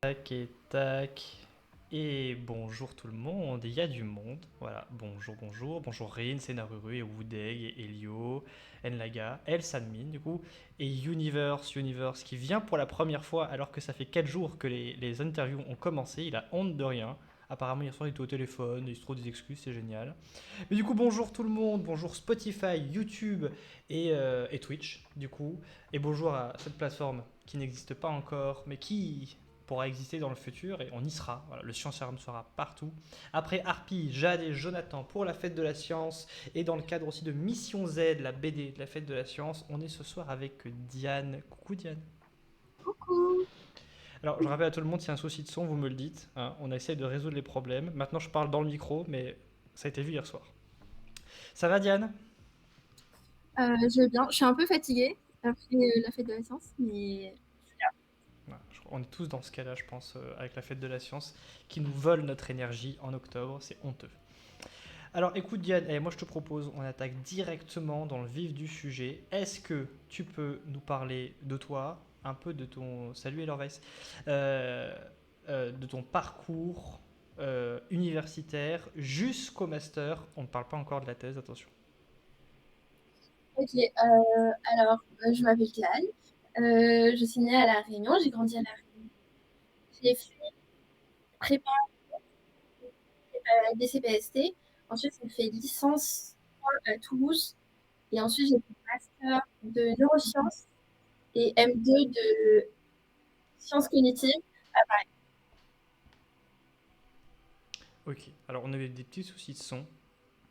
Tac et tac. Et bonjour tout le monde, il y a du monde. Voilà, bonjour, bonjour. Bonjour Rin, Senaruru, et Wudeg, et Elio, Enlaga, El Sanmin du coup, et Universe qui vient pour la première fois alors que ça fait 4 jours que les interviews ont commencé. Il a honte de rien. Apparemment hier soir il était au téléphone, il se trouve des excuses, c'est génial. Mais du coup bonjour tout le monde, bonjour Spotify, YouTube et Twitch du coup. Et bonjour à cette plateforme qui n'existe pas encore mais qui pourra exister dans le futur et on y sera. Voilà, le Scienciarum sera partout. Après Harpy, Jade et Jonathan pour la fête de la science et dans le cadre aussi de Mission Z, la BD de la fête de la science, on est ce soir avec Diane. Coucou Diane. Coucou. Alors je rappelle à tout le monde, s'il y a un souci de son, vous me le dites, hein. On essaie de résoudre les problèmes. Maintenant je parle dans le micro, mais ça a été vu hier soir. Ça va Diane? Je vais bien. Je suis un peu fatiguée après la fête de la science, mais Voilà, on est tous dans ce cas-là, je pense, avec la fête de la science, qui nous vole notre énergie en octobre. C'est honteux. Alors écoute Diane, moi je te propose, on attaque directement dans le vif du sujet. Est-ce que tu peux nous parler de toi, un peu de ton... Salut Elorvès. Euh, de ton parcours universitaire jusqu'au master. On ne parle pas encore de la thèse, attention. ok. Alors, je m'appelle Claire. Je suis née à La Réunion. J'ai grandi à La Réunion. J'ai fait prépa DCPST. Ensuite, j'ai fait licence à Toulouse. Et ensuite, j'ai fait master de neurosciences et M2 de sciences cognitives à Paris. Ok, alors on avait des petits soucis de son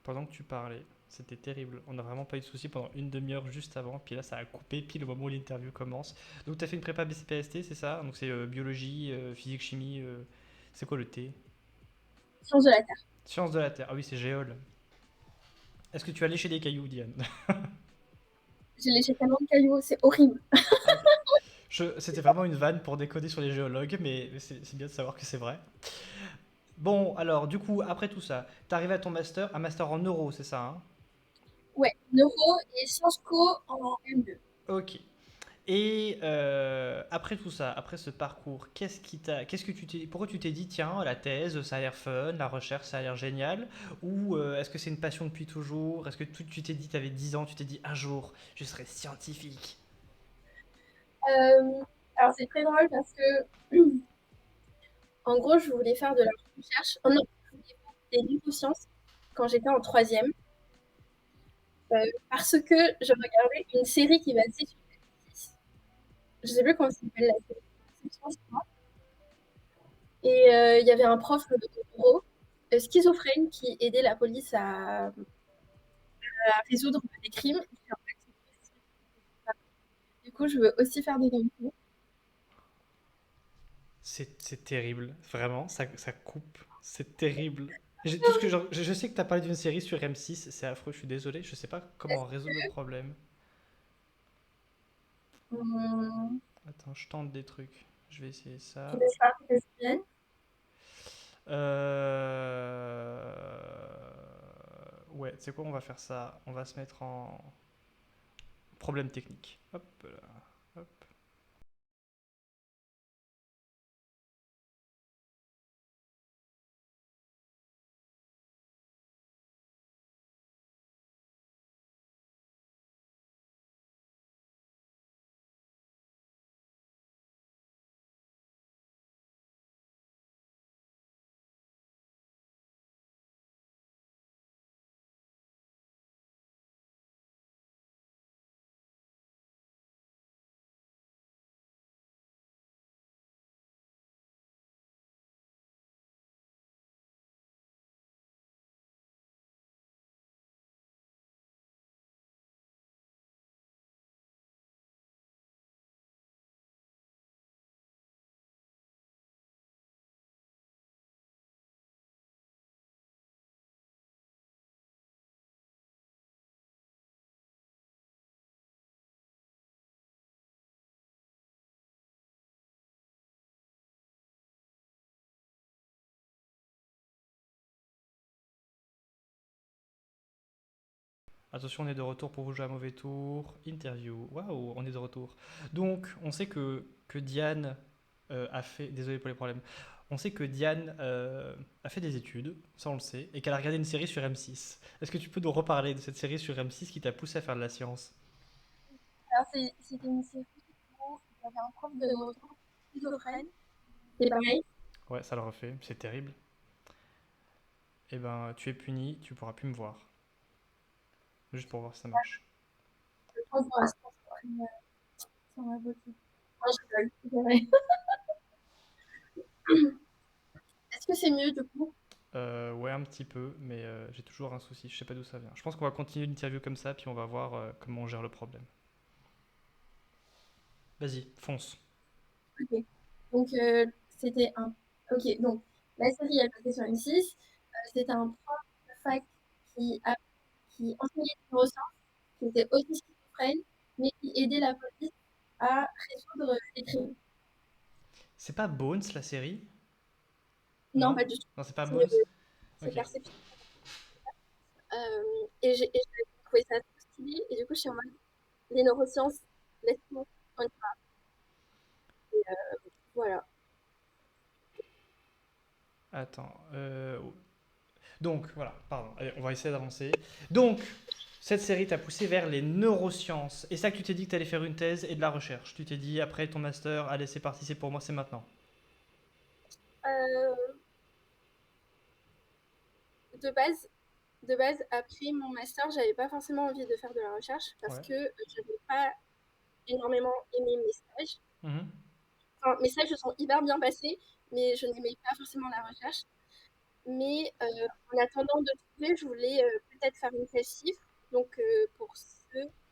pendant que tu parlais. C'était terrible. On n'a vraiment pas eu de soucis pendant une demi-heure juste avant. Puis là, ça a coupé pile au moment où l'interview commence. Donc, tu as fait une prépa BCPST, c'est ça? Donc, c'est biologie, physique, chimie. C'est quoi le T? Sciences de la Terre. Sciences de la Terre. Ah oui, c'est géol. Est-ce que tu as léché des cailloux, Diane? J'ai léché tellement de cailloux, c'est horrible. Ah, ok. C'était vraiment une vanne pour décoder sur les géologues, mais c'est bien de savoir que c'est vrai. Bon, alors, du coup, après tout ça, t'es arrivé à ton master, un master en neuro, c'est ça, hein? Ouais, neuro et Sciences Co en M2. Ok. Et après tout ça, après ce parcours, qu'est-ce que tu t'es, pourquoi tu t'es dit, tiens, la thèse, ça a l'air fun, la recherche, ça a l'air génial, ou est-ce que c'est une passion depuis toujours? Est-ce que tu t'es dit, tu avais 10 ans, tu t'es dit, un jour, je serai scientifique? Alors, c'est très drôle parce que en gros, je voulais faire de la recherche. Oh non, je voulais faire des neurosciences quand j'étais en troisième, euh, parce que je regardais une série qui passait sur M6. Je sais plus comment ça s'appelle la série. Inception, je crois. Et il y avait un prof de neuro schizophrène qui aidait la police à résoudre des crimes. Et en fait, du coup, je veux aussi faire des neuro. C'est terrible, vraiment, ça coupe, c'est terrible. Tout ce que je sais que tu as parlé d'une série sur M6, c'est affreux, je suis désolé, je sais pas comment Est-ce résoudre le problème. que Attends, je tente des trucs, je vais essayer tu ça. laisses pas lesbienne? Euh... Ouais, c'est quoi, on va faire ça. On va se mettre en problème technique. Hop là. Hop. Attention, on est de retour pour vous jouer un mauvais tour. Interview. Waouh, on est de retour. Donc, on sait que Diane a fait. Désolé pour les problèmes. On sait que Diane a fait des études, ça on le sait, et qu'elle a regardé une série sur M6. Est-ce que tu peux nous reparler de cette série sur M6 qui t'a poussé à faire de la science? Alors, c'était une série où il y avait un prof de neurosciences schizophrène. C'est pareil. Ouais, ça le refait, c'est terrible. Eh ben, tu es puni, tu pourras plus me voir. Juste pour voir si ça marche. Je pense pour l'instant, ça m'a voté. Non, je rigole, c'est vrai. Est-ce que c'est mieux du coup? Ouais, un petit peu, mais j'ai toujours un souci, je sais pas d'où ça vient. Je pense qu'on va continuer l'interview comme ça, puis on va voir comment on gère le problème. Vas-y, fonce. Ok. Donc, c'était un. Ok, donc la série, elle passait sur M6. C'était un prof de fac qui, a... qui enseignait les neurosciences, qui était aussi schizophrène, mais qui aidait la police à résoudre les crimes. C'est pas Bones la série? Non, Non? pas du tout. Non, c'est pas C'est Bones? c'est Ok. Perception. Et j'ai trouvé ça trop stylé. Et du coup, je suis en mode, les neurosciences, laisse-moi. Voilà. Attends. Donc, voilà, pardon. Allez, on va essayer d'avancer. Donc, cette série t'a poussé vers les neurosciences. Et ça que tu t'es dit que tu allais faire une thèse et de la recherche. Tu t'es dit, après ton master, allez, c'est parti, c'est pour moi, c'est maintenant. Euh, de base, de base, après mon master, j'avais pas forcément envie de faire de la recherche parce Ouais. que j'avais pas énormément aimé mes stages. Mhm. Enfin, mes stages se sont hyper bien passés, mais je n'aimais pas forcément la recherche. Mais en attendant de trouver, je voulais peut-être faire une thèse chiffre. Donc,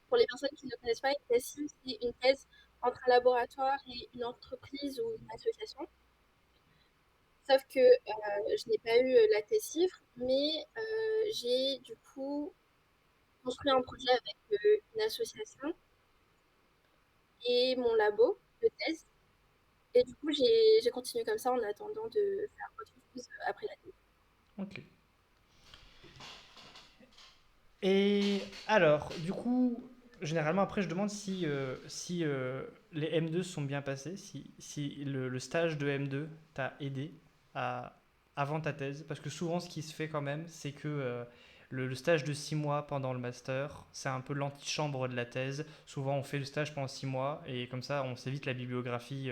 pour les personnes qui ne connaissent pas, une thèse chiffre, c'est une thèse entre un laboratoire et une entreprise ou une association. Sauf que je n'ai pas eu la thèse chiffre, mais j'ai du coup construit un projet avec une association et mon labo de thèse. Et du coup, j'ai continué comme ça en attendant de faire autre chose après la thèse. Ok. Et alors, du coup, généralement, après, je demande si les M2 sont bien passés, si le stage de M2 t'a aidé à, avant ta thèse. Parce que souvent, ce qui se fait quand même, c'est que le stage de 6 mois pendant le master, c'est un peu l'antichambre de la thèse. Souvent, on fait le stage pendant 6 mois et comme ça, on s'évite la bibliographie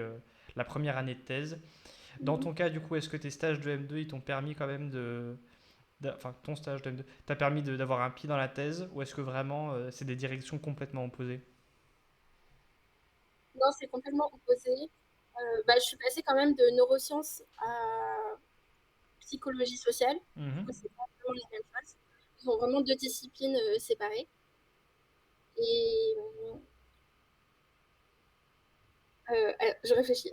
la première année de thèse. Dans ton cas, du coup, est-ce que tes stages de M2, ils t'ont permis quand même enfin, ton stage de M2, t'a permis d'avoir un pied dans la thèse ou est-ce que vraiment c'est des directions complètement opposées? Non, c'est complètement opposé. Bah, je suis passée quand même de neurosciences à psychologie sociale. Du coup, Mhm. c'est pas vraiment les mêmes choses. Ce sont vraiment deux disciplines séparées. Et je réfléchis.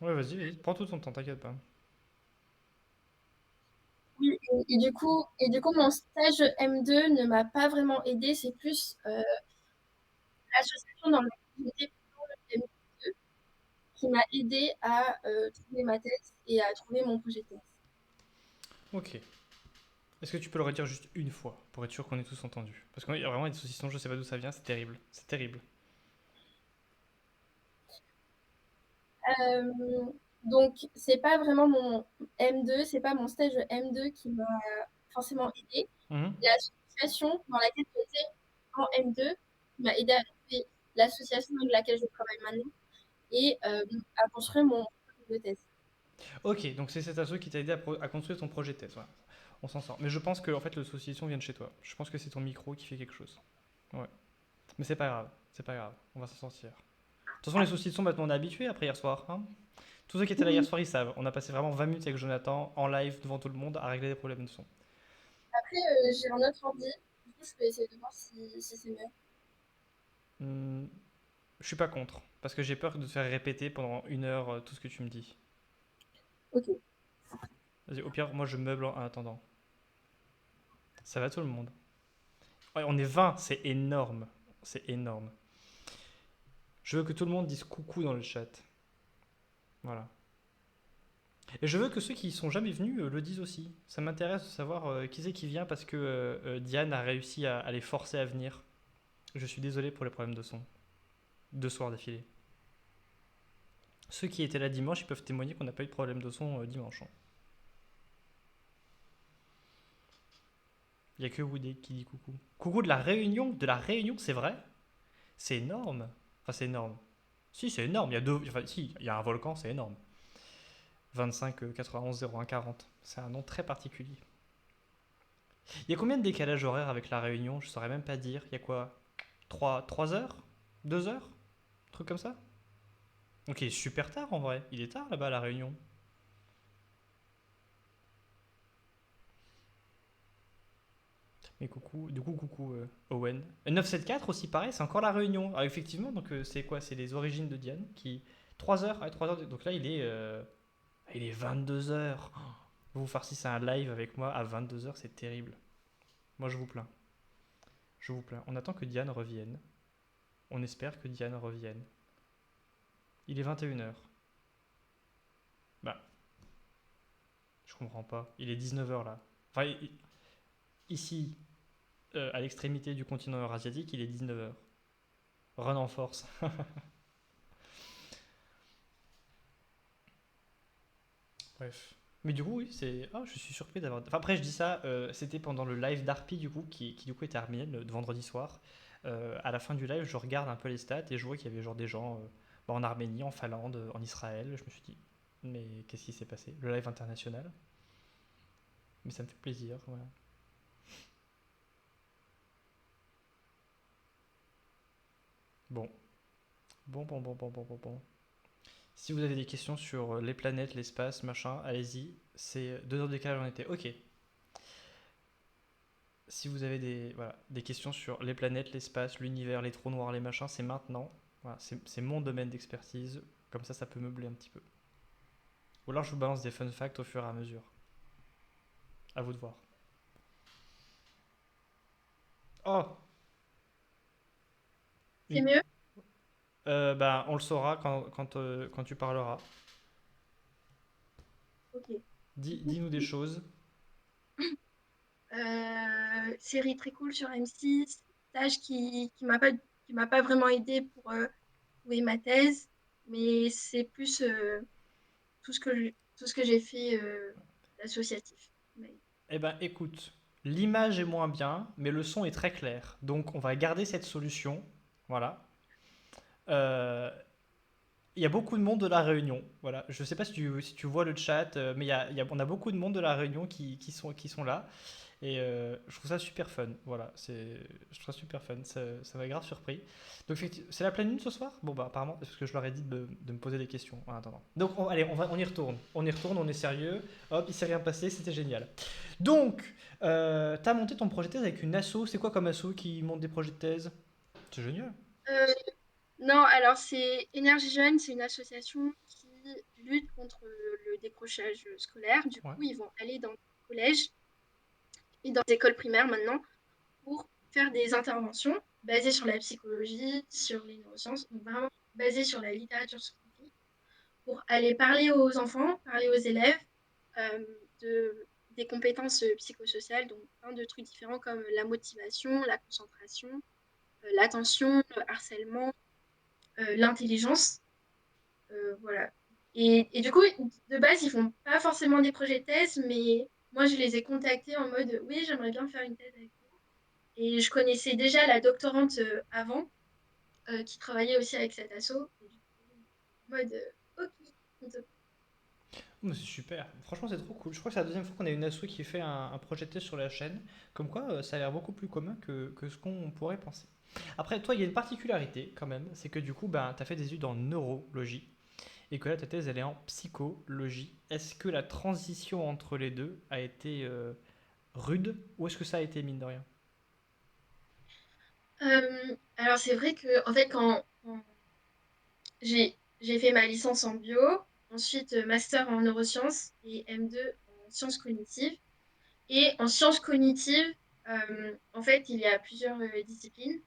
Ouais, vas-y, prends tout ton temps, t'inquiète pas. Oui, et du coup, mon stage M2 ne m'a pas vraiment aidé. C'est plus l'association dans laquelle j'étais pendant le M2 qui m'a aidé à trouver ma thèse et à trouver mon projet de thèse. Ok. Est-ce que tu peux le redire juste une fois pour être sûr qu'on ait tous entendu? Parce qu'il y a vraiment des saucissons, je sais pas d'où ça vient, c'est terrible. C'est terrible. Euh, donc, c'est pas vraiment mon M2, c'est pas mon stage de M2 qui m'a forcément aidé. Mhm. L'association dans laquelle j'étais en M2 m'a aidé à trouver l'association avec laquelle je travaille maintenant et à construire mon projet de thèse. Ok, donc c'est cet asso qui t'a aidé à construire ton projet de thèse. Voilà. On s'en sort. Mais je pense que en fait, l'association vient de chez toi. Je pense que c'est ton micro qui fait quelque chose. Ouais. Mais c'est pas grave, c'est pas grave. On va s'en sortir. De toute façon, les saucissons, maintenant on est habitués après hier soir. Hein. Tous ceux qui étaient là hier Oui. soir, ils savent. On a passé vraiment 20 minutes avec Jonathan en live devant tout le monde à régler des problèmes de son. Après, j'ai un autre ordi. Du coup, je peux essayer de voir si c'est mieux. Hmm, je suis pas contre. Parce que j'ai peur de te faire répéter pendant 1 heure tout ce que tu me dis. Ok. Vas-y, au pire, moi je meuble en attendant. Ça va tout le monde. Ouais, on est 20, c'est énorme. C'est énorme. Je veux que tout le monde dise coucou dans le chat. Voilà. Et je veux que ceux qui sont jamais venus le disent aussi. Ça m'intéresse de savoir qui c'est qui vient parce que Diane a réussi à les forcer à venir. Je suis désolé pour les problèmes de son. 2 soirs d'affilée. Ceux qui étaient là dimanche, ils peuvent témoigner qu'on n'a pas eu de problème de son dimanche, hein. Il y a que Woodé qui dit coucou. Coucou de la Réunion. De la Réunion, c'est vrai? C'est énorme. Enfin, c'est énorme. Si, c'est énorme. Il y a deux. Enfin, si, il y a un volcan, c'est énorme. 25 91 01 40. C'est un nom très particulier. Il y a combien de décalage horaire avec la Réunion? Je saurais même pas dire. Il y a quoi? 3 heures? 2 heures? Un truc comme ça? Donc il est super tard en vrai. Il est tard là-bas à la Réunion. Mais coucou, du coup, coucou Owen. 974 aussi, pareil, c'est encore la Réunion. Ah, effectivement, donc c'est quoi? C'est les origines de Diane qui. 3 heures, ouais, 3 heures. Donc là, il est 22 heures. Vous farcissez un live avec moi à 22 heures, c'est terrible. Moi, je vous plains. Je vous plains. On attend que Diane revienne. On espère que Diane revienne. Il est 21 heures. Bah, je comprends pas. Il est 19 heures là. Enfin, ici, à l'extrémité du continent eurasiatique, il est 19 heures. Run en force. Bref. Mais du coup, oui, c'est. Ah, je suis surpris d'avoir. Enfin, après, je dis ça, c'était pendant le live d'Arpi, du coup, qui du coup était arménienne, le vendredi soir. À la fin du live, je regarde un peu les stats et je vois qu'il y avait genre des gens en Arménie, en Finlande, en Israël. Je me suis dit, mais qu'est-ce qui s'est passé? Le live international. Mais ça me fait plaisir, voilà. Bon. Bon, bon, bon, bon, bon, bon, bon. Si vous avez des questions sur les planètes, l'espace, machin, allez-y. C'est 2 heures de décalage en été. Ok. Si vous avez des questions sur les planètes, l'espace, l'univers, les trous noirs, les machins, c'est maintenant. Voilà, c'est mon domaine d'expertise. Comme ça peut meubler un petit peu. Ou alors je vous balance des fun facts au fur et à mesure. À vous de voir. Oh, C'est une- mieux? bah, on le saura quand tu parleras. Ok. Du coup, Dis-nous des choses. série très cool sur M6, stage qui m'a pas vraiment aidé pour trouver ma thèse, mais c'est plus tout ce que j'ai fait d'associatif. Eh ben, écoute, l'image est moins bien, mais le son est très clair. Donc, on va garder cette solution. Voilà. Euh, Il y a beaucoup de monde de la Réunion. Voilà. Je ne sais pas si tu vois le chat, mais on a beaucoup de monde de la Réunion qui sont là. Et je trouve ça super fun. Voilà. Je trouve ça super fun. Ça m'a grave surpris. Donc, c'est la pleine lune ce soir? Bon, bah, apparemment, parce que je leur ai dit de me poser des questions en attendant. Donc, allez, on y retourne. On y retourne, on est sérieux. Hop, il s'est rien passé, c'était génial. Donc, t'as monté ton projet de thèse avec une asso. C'est quoi comme asso qui monte des projets de thèse? C'est génial. Euh, non, alors c'est Énergie Jeune, c'est une association qui lutte contre le décrochage scolaire. Du Ouais. coup, ils vont aller dans les collèges et dans les écoles primaires maintenant pour faire des interventions basées sur la psychologie, sur les neurosciences, donc vraiment basées sur la littérature scientifique, pour aller parler aux enfants, parler aux élèves euh, des compétences psychosociales, donc plein de trucs différents comme la motivation, la concentration, l'attention, le harcèlement, l'intelligence. Voilà. Et du coup, de base, ils font pas forcément des projets de thèse, mais moi, je les ai contactés en mode, oui, j'aimerais bien faire une thèse avec vous. Et je connaissais déjà la doctorante avant, qui travaillait aussi avec cet asso. Et du coup, en mode, ok, on te- Mais c'est super. Franchement, c'est trop cool. Je crois que c'est la deuxième fois qu'on a une asso qui fait un projet de thèse sur la chaîne. Comme quoi, ça a l'air beaucoup plus commun que ce qu'on pourrait penser. Après, toi, il y a une particularité quand même. C'est que du coup, ben, tu as fait des études en neurologie. Et que là, ta thèse, elle est en psychologie. Est-ce que la transition entre les deux a été rude ou est-ce que ça a été mine de rien? Alors, c'est vrai que, en fait, quand j'ai fait ma licence en bio, ensuite master en neurosciences et M2 en sciences cognitives. Et en sciences cognitives, en fait, il y a plusieurs disciplines.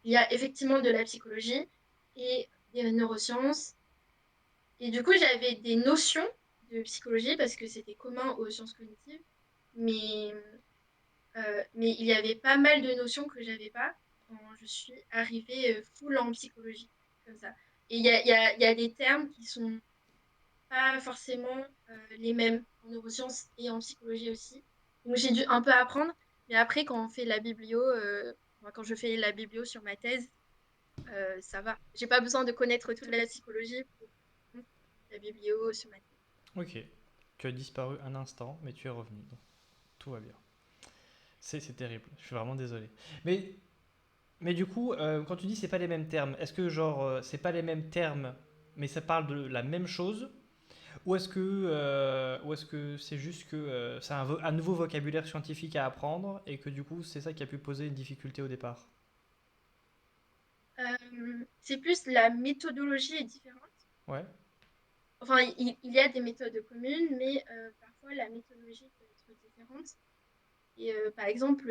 Il y a effectivement de la psychologie et des neurosciences. Et du coup, j'avais des notions de psychologie parce que c'était commun aux sciences cognitives. Mais, mais il y avait pas mal de notions que j'avais pas quand je suis arrivée full en psychologie, comme ça. Et il y a des termes qui sont pas forcément les mêmes en neurosciences et en psychologie aussi. Donc j'ai dû un peu apprendre, mais après quand on fait la biblio, enfin, quand je fais la biblio sur ma thèse, ça va. J'ai pas besoin de connaître toute la psychologie pour comprendre la biblio sur ma thèse. Ok. Tu as disparu un instant, mais tu es revenu. Donc, tout va bien. C'est terrible. Je suis vraiment désolé. Mais, mais du coup, quand tu dis c'est pas les mêmes termes, est-ce que genre c'est pas les mêmes termes, mais ça parle de la même chose? Ou est-ce que c'est juste que c'est un nouveau vocabulaire scientifique à apprendre et que du coup c'est ça qui a pu poser une difficulté au départ? C'est plus la méthodologie est différente. Ouais. Enfin, il y a des méthodes communes, mais parfois la méthodologie peut être différente. Et par exemple,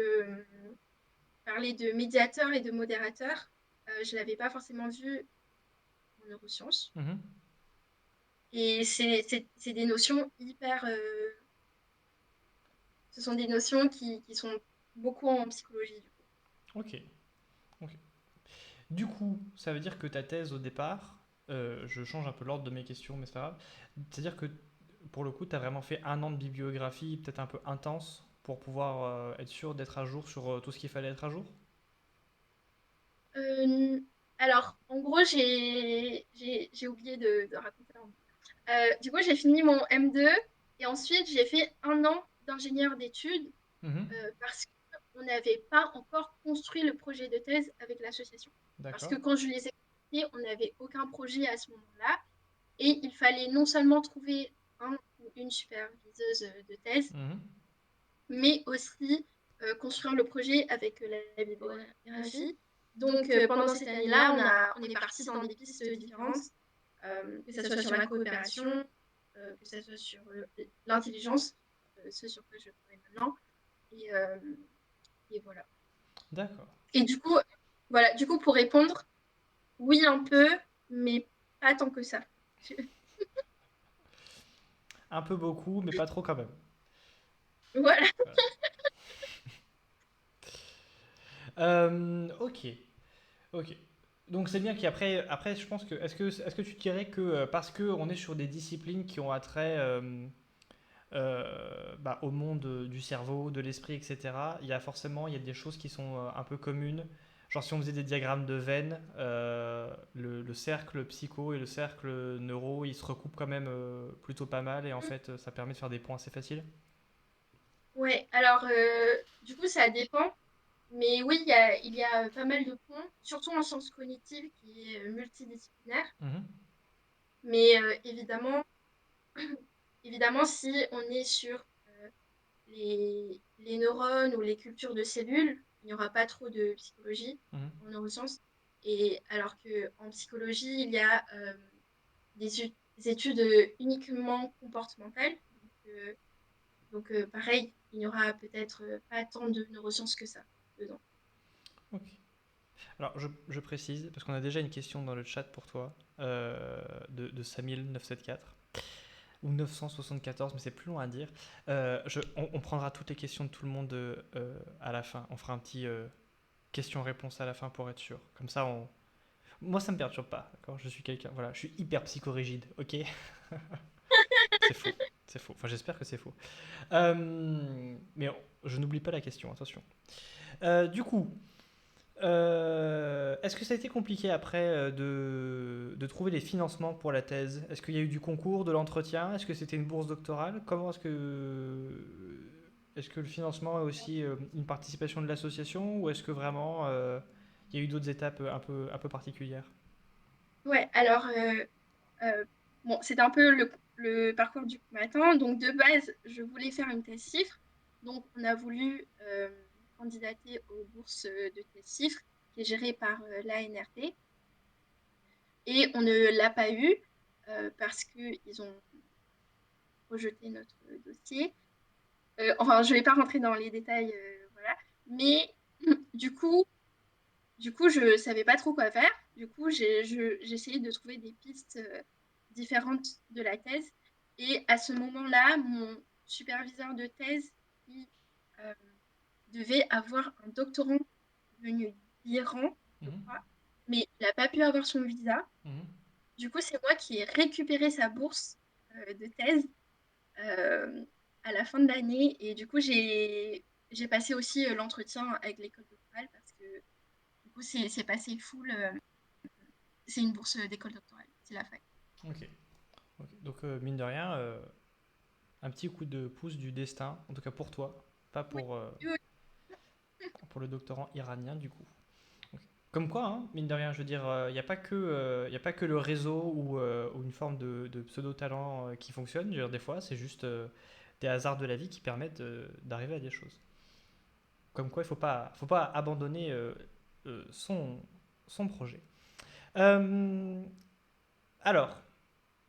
parler de médiateur et de modérateur, je l'avais pas forcément vu en neurosciences. Mhm. Et c'est des notions hyper... ce sont des notions qui sont beaucoup en psychologie, du coup. Ok. Ok. Du coup, ça veut dire que ta thèse au départ, je change un peu l'ordre de mes questions, mais c'est pas grave. C'est-à-dire que pour le coup, tu as vraiment fait un an de bibliographie, peut-être un peu intense, pour pouvoir être sûr d'être à jour sur tout ce qu'il fallait être à jour? Euh, alors, en gros, j'ai oublié de raconter. Du coup, j'ai fini mon M2 et ensuite, j'ai fait un an d'ingénieur d'études Mhm. parce qu'on n'avait pas encore construit le projet de thèse avec l'association. Parce que D'accord. quand je les ai construits, on n'avait aucun projet à ce moment-là. Et il fallait non seulement trouver un ou une superviseuse de thèse, Mhm. mais aussi construire le projet avec la bibliographie. Donc pendant cette année-là, on est parti dans des pistes différentes, que ce soit sur la coopération, que ce soit sur l'intelligence, ce sur quoi je travaille maintenant. Et, et voilà. D'accord. Et du coup, voilà, du coup, pour répondre, oui un peu, mais pas tant que ça. Un peu beaucoup, mais pas trop quand même. Voilà. Voilà. Ok. Ok. Donc c'est bien qu'après, je pense que est-ce que tu dirais que parce que on est sur des disciplines qui ont attrait bah, au monde du cerveau, de l'esprit, etc., il y a des choses qui sont un peu communes. Genre si on faisait des diagrammes de veines, le cercle psycho et le cercle neuro, ils se recoupent quand même plutôt pas mal et en fait ça permet de faire des points assez faciles. Ouais, alors du coup, ça dépend. Mais oui, il y a pas mal de points, surtout en sciences cognitives qui est multidisciplinaire. Mhm. Mais évidemment, si on est sur les neurones ou les cultures de cellules, il n'y aura pas trop de psychologie Mhm. en neurosciences. Et alors qu'en psychologie, il y a des études uniquement comportementales. Pareil, il n'y aura peut-être pas tant de neurosciences que ça dedans. Ok. Alors je précise, parce qu'on a déjà une question dans le chat pour toi, de Samil974. Ou 974, mais c'est plus long à dire. On prendra toutes les questions de tout le monde à la fin. On fera un petit question-réponse à la fin pour être sûr. Comme ça, moi, ça me perturbe pas. D'accord, je suis quelqu'un. Voilà, je suis hyper psychorigide. Ok, c'est faux. C'est faux. Enfin, j'espère que c'est faux. Mais je n'oublie pas la question. Attention. Du coup, est-ce que ça a été compliqué après de trouver les financements pour la thèse? Est-ce qu'il y a eu du concours, de l'entretien? Est-ce que c'était une bourse doctorale? Comment est-ce que le financement est aussi une participation de l'association ou est-ce que vraiment il y a eu d'autres étapes un peu particulières? Ouais, alors, euh, bon, c'était un peu le parcours du combattant. Donc, de base, je voulais faire une thèse chiffre. Donc, on a voulu candidater aux bourses de thèse chiffre qui est gérée par l'ANRT. Et on ne l'a pas eu parce qu'ils ont rejeté notre dossier. Enfin, je ne vais pas rentrer dans les détails, voilà. Mais du coup, je savais pas trop quoi faire. Du coup, j'ai essayé de trouver des pistes différentes de la thèse. Et à ce moment-là, mon superviseur de thèse, il euh, devait avoir un doctorant venu d'Iran, je Mhm, crois, mais il n'a pas pu avoir son visa. mhm. Du coup, c'est moi qui ai récupéré sa bourse de thèse euh, à la fin de l'année. Et du coup, j'ai passé aussi l'entretien avec l'école doctorale parce que du coup, c'est passé full. C'est une bourse d'école doctorale, c'est la fac. Ok. Ok. Donc, mine de rien, un petit coup de pouce du destin, en tout cas pour toi, pas Oui, oui, pour le doctorant iranien du coup. Ok. Comme quoi, hein, mine de rien, je veux dire, il n'y a pas que, y a pas que le réseau ou une forme de pseudo-talent qui fonctionne. Je veux dire, des fois, c'est juste des hasards de la vie qui permettent d'arriver à des choses. Comme quoi, faut pas abandonner son projet. Euh, alors,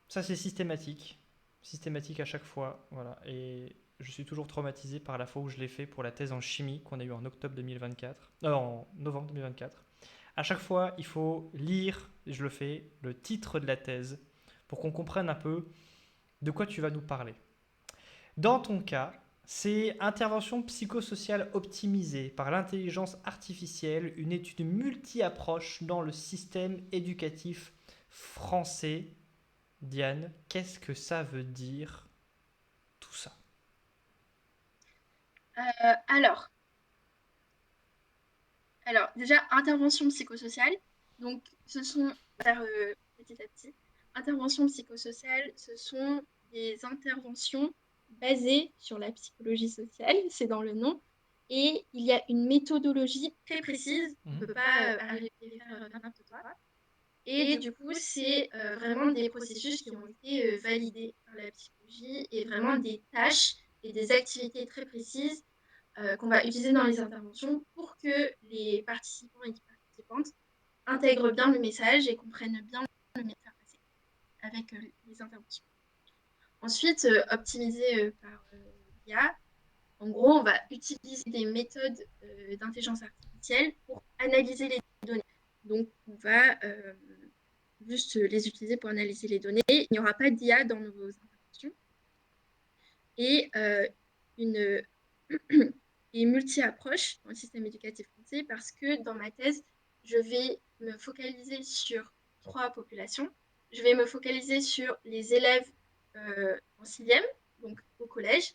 ça c'est systématique. Systématique à chaque fois. Voilà. Et je suis toujours traumatisé par la fois où je l'ai fait pour la thèse en chimie qu'on a eu en octobre 2024. En novembre 2024. À chaque fois, il faut lire, et je le fais, le titre de la thèse pour qu'on comprenne un peu de quoi tu vas nous parler. Dans ton cas, c'est intervention psychosociale optimisée par l'intelligence artificielle, une étude multi-approche dans le système éducatif français. Diane, qu'est-ce que ça veut dire tout ça? alors, alors, déjà, intervention psychosociale. Donc, ce sont, faire petit à petit, intervention psychosociale, ce sont des interventions basées sur la psychologie sociale, c'est dans le nom, et il y a une méthodologie très précise, on ne peut pas arriver à faire n'importe quoi. Et du coup, c'est vraiment des processus qui ont été validés par la psychologie et vraiment des tâches et des activités très précises qu'on va utiliser dans les interventions pour que les participants et participantes intègrent bien le message et comprennent bien le message passé avec les interventions. Ensuite, optimiser par l'IA. En gros, on va utiliser des méthodes d'intelligence artificielle pour analyser les données. Donc, on va juste les utiliser pour analyser les données. Il n'y aura pas d'IA dans nos interventions. Et une et multi-approche dans le système éducatif français parce que dans ma thèse, je vais me focaliser sur trois populations. Je vais me focaliser sur les élèves en sixième, donc au collège.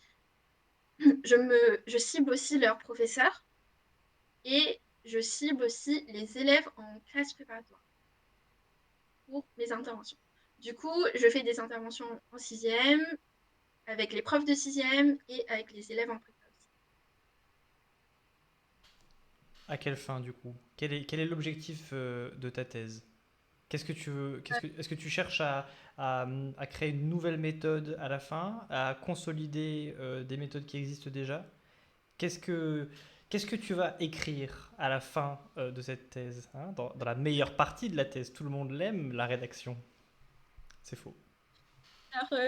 Je cible aussi leurs professeurs et je cible aussi les élèves en classe préparatoire pour mes interventions. Du coup, je fais des interventions en sixième, avec les profs de sixième et avec les élèves en prépa aussi. À quelle fin du coup? Quel est l'objectif de ta thèse? Qu'est-ce que tu veux, est-ce que tu cherches à créer une nouvelle méthode à la fin, à consolider des méthodes qui existent déjà? Qu'est-ce que, qu'est-ce que tu vas écrire à la fin de cette thèse, hein, dans la meilleure partie de la thèse? Tout le monde l'aime, la rédaction. C'est faux. Alors,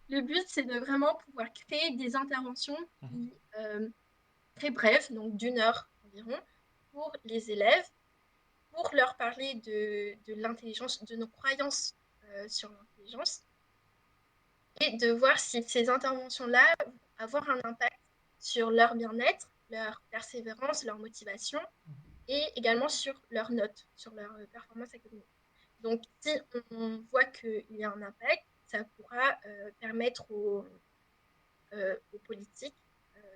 le but, c'est de vraiment pouvoir créer des interventions Mhm. qui, très brèves, donc d'une heure environ, pour les élèves, pour leur parler de l'intelligence, de nos croyances sur l'intelligence, et de voir si ces interventions-là vont avoir un impact sur leur bien-être, leur persévérance, leur motivation, et également sur leurs notes, sur leur performance académique. Donc, si on voit qu'il y a un impact, ça pourra permettre aux politiques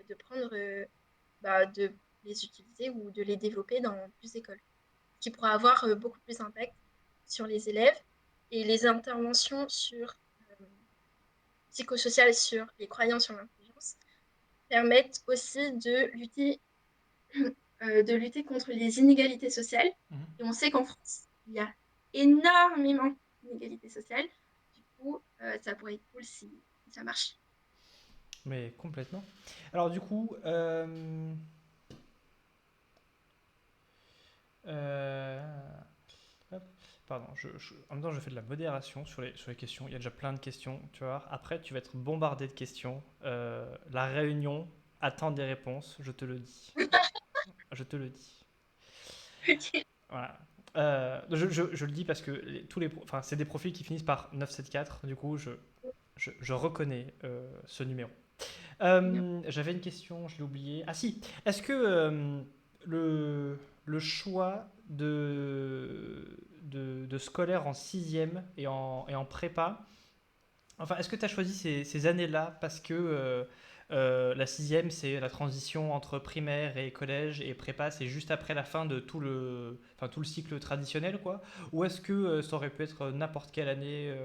de prendre, de les utiliser ou de les développer dans plus d'écoles, qui pourra avoir beaucoup plus d'impact sur les élèves et les interventions sur psychosociales sur les croyances sur l'intelligence permettent aussi de lutter contre les inégalités sociales. Mhm. Et on sait qu'en France, il y a énormément d'inégalités sociales. Du coup, ça pourrait être cool si ça marche. Mais complètement. Alors du coup, euh, hop, pardon, en même temps je fais de la modération sur les questions. Il y a déjà plein de questions, tu vois. Après, tu vas être bombardé de questions. La réunion attend des réponses, je te le dis. Je te le dis. Ok. Voilà. Je le dis parce que enfin, c'est des profils qui finissent par 974. Du coup, je reconnais ce numéro. Bien. J'avais une question, je l'ai oubliée. Ah si, est-ce que le choix de scolaire en sixième et en prépa. Enfin, est-ce que tu as choisi ces années-là parce que la sixième, c'est la transition entre primaire et collège et prépa, c'est juste après la fin de tout le cycle traditionnel, quoi? Ou est-ce que ça aurait pu être n'importe quelle année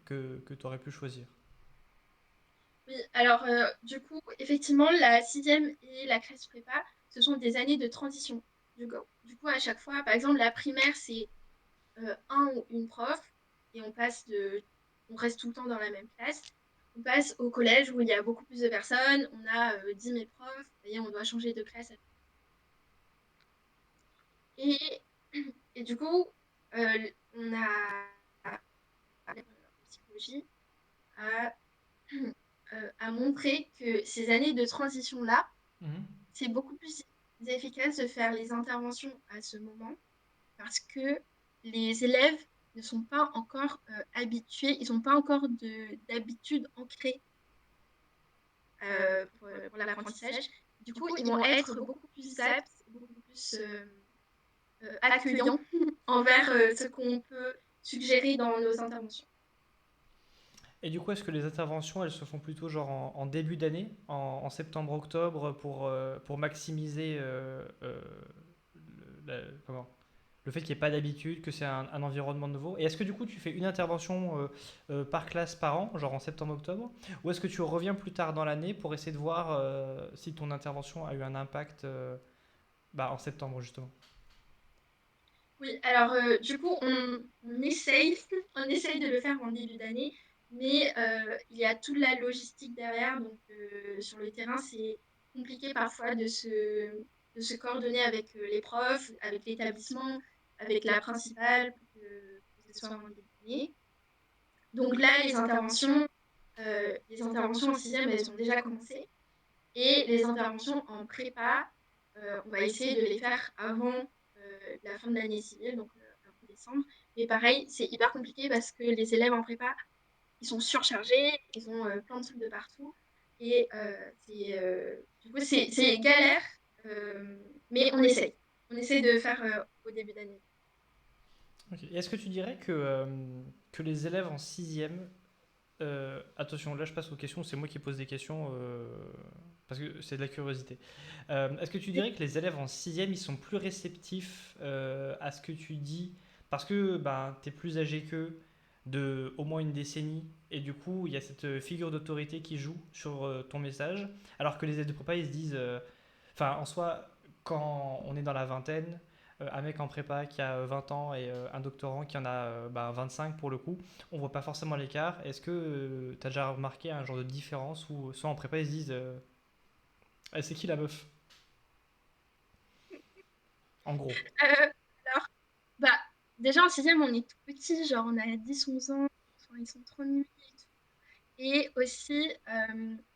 que tu aurais pu choisir? Oui, alors du coup, effectivement, la sixième et la classe prépa, ce sont des années de transition. Du coup, à chaque fois, par exemple, la primaire, c'est un ou une prof, et on reste tout le temps dans la même classe. On passe au collège où il y a beaucoup plus de personnes, on a 10 000 profs, et on doit changer de classe. Et, et du coup, on a en psychologie à, à montrer que ces années de transition-là, Mhm. c'est beaucoup plus efficace de faire les interventions à ce moment parce que les élèves ne sont pas encore habitués, ils n'ont pas encore d'habitude ancrée pour l'apprentissage. Du coup, ils vont être beaucoup plus aptes, beaucoup plus accueillants envers ce qu'on peut suggérer dans nos interventions. Et du coup, est-ce que les interventions, elles se font plutôt genre en début d'année, en septembre-octobre, pour maximiser comment, le fait qu'il n'y ait pas d'habitude, que c'est un environnement nouveau? Et est-ce que du coup, tu fais une intervention par classe par an, genre en septembre-octobre? Ou est-ce que tu reviens plus tard dans l'année pour essayer de voir si ton intervention a eu un impact en septembre, justement? Oui, alors du coup, on essaye, on essaye de le faire en début d'année, mais il y a toute la logistique derrière. Donc sur le terrain, c'est compliqué parfois de se coordonner avec les profs, avec l'établissement, avec la principale pour que ce soit en début d'année. Donc là, les interventions en sixième, elles ont déjà commencé. Et les interventions en prépa, on va essayer de les faire avant la fin de l'année civile, donc avant décembre. Mais pareil, c'est hyper compliqué parce que les élèves en prépa, ils sont surchargés, ils ont plein de trucs de partout. Et du coup, c'est galère, mais on essaye. On essaye de faire au début d'année. Ok. Et est-ce que tu dirais que les élèves en sixième, attention, là je passe aux questions, c'est moi qui pose des questions parce que c'est de la curiosité. Est-ce que tu dirais que les élèves en sixième, ils sont plus réceptifs à ce que tu dis parce que ben, tu es plus âgé qu'eux de au moins une décennie et du coup il y a cette figure d'autorité qui joue sur ton message alors que les élèves de prépa ils se disent enfin en soi quand on est dans la vingtaine un mec en prépa qui a 20 ans et un doctorant qui en a 25 pour le coup, on voit pas forcément l'écart. Est-ce que tu as déjà remarqué un genre de différence où soit en prépa ils se disent ah, c'est qui la meuf? En gros. Euh, alors, bah, déjà en sixième, on est tout petit, genre on a 10 11 ans, enfin, ils sont trop nuls. Et aussi,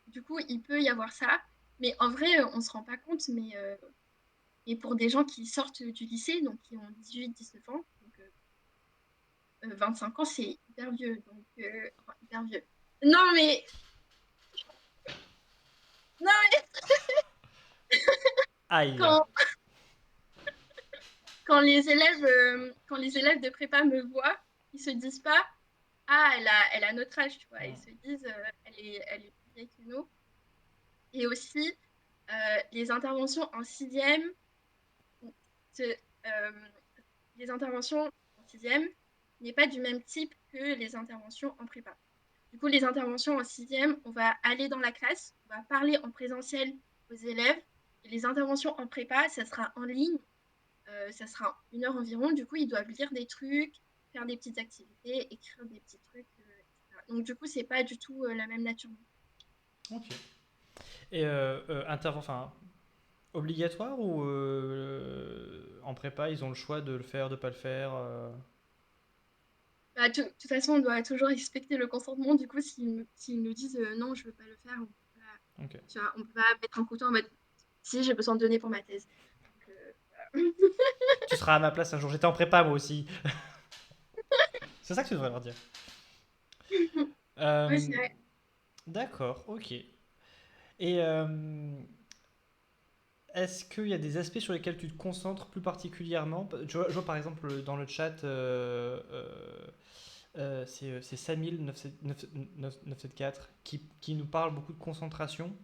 du coup, il peut y avoir ça. Mais en vrai, on ne se rend pas compte. Mais pour des gens qui sortent du lycée, donc qui ont 18 19 ans, donc 5 ans, c'est hyper vieux. Donc, enfin, hyper vieux. Non, mais, non, mais Aïe. quand, quand les élèves de prépa me voient, ils se disent pas, ah, elle a notre âge, tu vois. Ils se disent, elle est plus vieille que nous. Et aussi, les interventions en sixième, c'est, euh, les interventions en sixième n'est pas du même type que les interventions en prépa. Du coup, les interventions en sixième, on va aller dans la classe, on va parler en présentiel aux élèves. Et les interventions en prépa, ça sera en ligne, ça sera 1 heure environ. Du coup, ils doivent lire des trucs, faire des petites activités, écrire des petits trucs, etc. Donc, du coup, c'est pas du tout la même nature. Ok. Et enfin, obligatoire ou en prépa ils ont le choix de le faire, de pas le faire Bah, de toute façon, on doit toujours respecter le consentement. Du coup, s'ils nous disent non, je veux pas le faire, Ok. on peut pas mettre un couteau en mode si j'ai besoin de données pour ma thèse. Donc, voilà. Tu seras à ma place un jour. J'étais en prépa moi aussi. C'est ça que tu devrais leur dire. Ouais, Euh, c'est vrai. d'accord, ok. Et est-ce qu'il y a des aspects sur lesquels tu te concentres plus particulièrement? Je vois par exemple dans le chat, c'est Samil 974 qui nous parle beaucoup de concentration.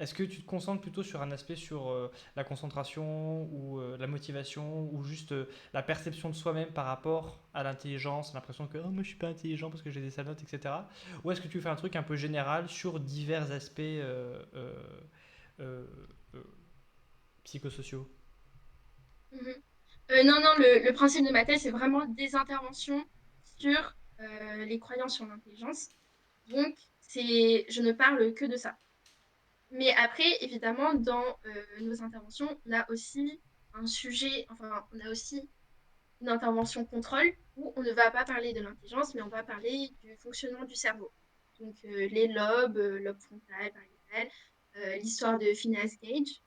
Est-ce que tu te concentres plutôt sur un aspect sur la concentration ou la motivation ou juste la perception de soi-même par rapport à l'intelligence, l'impression que oh, moi je suis pas intelligent parce que j'ai des sales notes, etc. Ou est-ce que tu fais un truc un peu général sur divers aspects euh, euh, psychosociaux? Mhm. Non, non, le principe de ma thèse, c'est vraiment des interventions sur les croyances sur l'intelligence. Donc, je ne parle que de ça. Mais après, évidemment, dans nos interventions, on a aussi un sujet, enfin, on a aussi une intervention contrôle où on ne va pas parler de l'intelligence, mais on va parler du fonctionnement du cerveau. Donc, les lobes, lobe frontal, pariétal, l'histoire de Phineas Gage.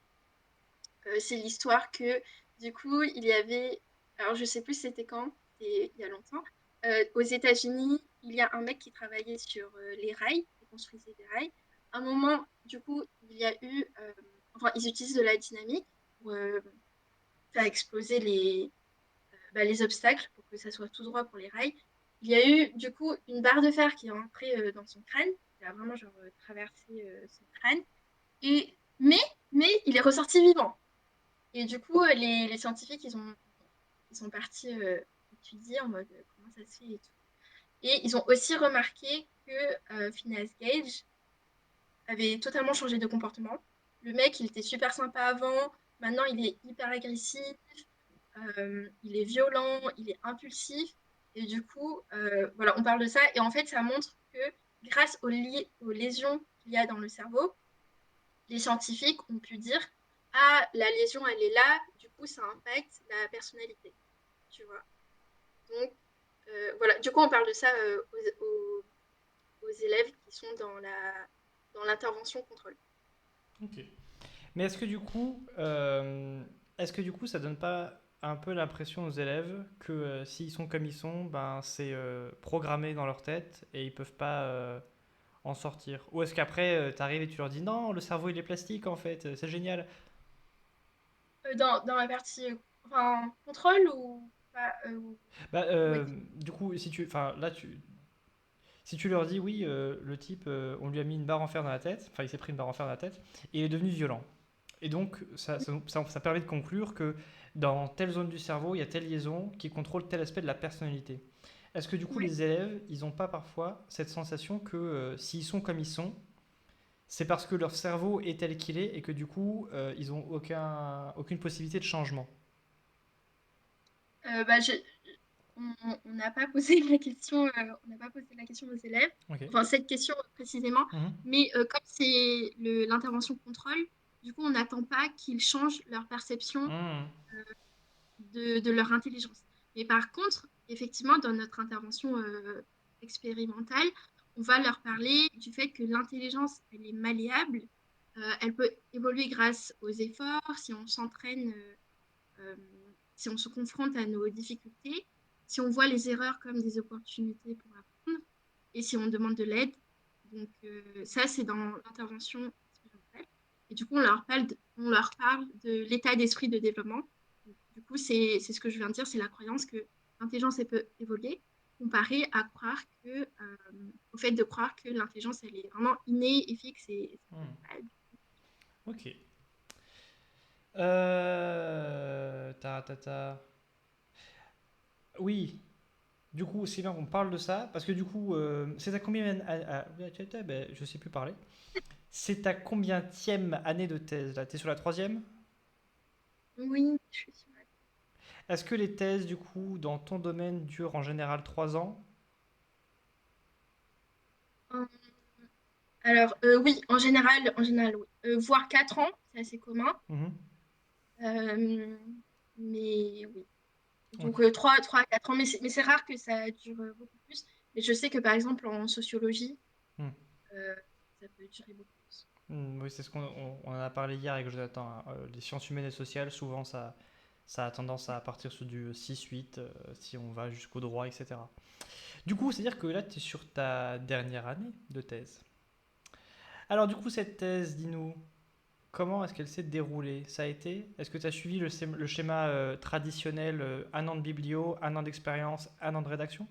C'est l'histoire que, du coup, il y avait, alors je sais plus c'était quand, c'était il y a longtemps, aux États-Unis, il y a un mec qui travaillait sur les rails, qui construisait des rails. À un moment, du coup, il y a eu, enfin, ils utilisent de la dynamique pour faire exploser les obstacles pour que ça soit tout droit pour les rails. Il y a eu, du coup, une barre de fer qui est entrée dans son crâne, qui a vraiment genre traversé son crâne. Mais il est ressorti vivant. Et du coup, les scientifiques, ils sont partis étudier en mode comment ça se fait et tout. Et ils ont aussi remarqué que Phineas Gage avait totalement changé de comportement. Le mec, il était super sympa avant, maintenant il est hyper agressif, il est violent, il est impulsif. Et du coup, voilà, on parle de ça. Et en fait, ça montre que grâce aux lésions qu'il y a dans le cerveau, les scientifiques ont pu dire, ah, la lésion, elle est là, du coup, ça impacte la personnalité, tu vois. Donc, voilà, du coup, on parle de ça aux élèves qui sont dans l'intervention contrôle. Ok. Mais est-ce que du coup, ça donne pas un peu l'impression aux élèves que s'ils sont comme ils sont, ben c'est programmé dans leur tête et ils peuvent pas en sortir? Ou est-ce qu'après, tu arrives et tu leur dis non, le cerveau il est plastique en fait, c'est génial. Dans la partie enfin, contrôle ou pas Bah, ouais. du coup, enfin là si tu leur dis oui, le type, on lui a mis une barre en fer dans la tête, enfin il s'est pris une barre en fer dans la tête et il est devenu violent. Et donc, ça permet de conclure que dans telle zone du cerveau, il y a telle liaison qui contrôle tel aspect de la personnalité. Est-ce que du coup, Ouais. les élèves, ils n'ont pas parfois cette sensation que s'ils sont comme ils sont, c'est parce que leur cerveau est tel qu'il est et que du coup, ils n'ont aucune possibilité de changement? Bah, on n'a pas posé la question, on n'a pas posé la question aux élèves, Ok. enfin cette question précisément, Mhm. mais comme c'est l'intervention contrôle, du coup on n'attend pas qu'ils changent leur perception Mhm. de leur intelligence. Mais par contre, effectivement, dans notre intervention expérimentale, on va leur parler du fait que l'intelligence, elle est malléable, elle peut évoluer grâce aux efforts, si on s'entraîne, euh, si on se confronte à nos difficultés, si on voit les erreurs comme des opportunités pour apprendre, et si on demande de l'aide. Donc ça, c'est dans l'intervention expérimentale. Et du coup, on leur parle de l'état d'esprit de développement. Du coup, c'est ce que je viens de dire, c'est la croyance que l'intelligence elle peut évoluer, comparé à croire au fait de croire que l'intelligence elle est vraiment innée et fixe et Mhm. bah, Ok. Ta. Oui, du coup, c'est bien qu'on parle de ça, parce que du coup, c'est à combien... ben, je sais plus parler. C'est ta combienième année de thèse là? T'es sur la troisième? oui, je suis sûre. Est-ce que les thèses, du coup, dans ton domaine durent en général 3 ans? Alors, oui, en général, oui. Voire 4 ans, c'est assez commun. Mhm. Euh, mais oui. Ok. Donc, 3 à 4 ans, mais c'est rare que ça dure beaucoup plus. Mais je sais que, par exemple, en sociologie, Hmm. euh, ça peut durer beaucoup plus. Oui, c'est ce qu'on en a parlé hier avec Jonathan, hein. Les sciences humaines et sociales, souvent, ça a tendance à partir sur du 6-8, si on va jusqu'au droit, etc. Du coup, c'est-à-dire que là, tu es sur ta dernière année de thèse. Alors, du coup, cette thèse, dis-nous, comment est-ce qu'elle s'est déroulée? Ça a été? Est-ce que tu as suivi le schéma traditionnel, un an de biblio, un an d'expérience, un an de rédaction?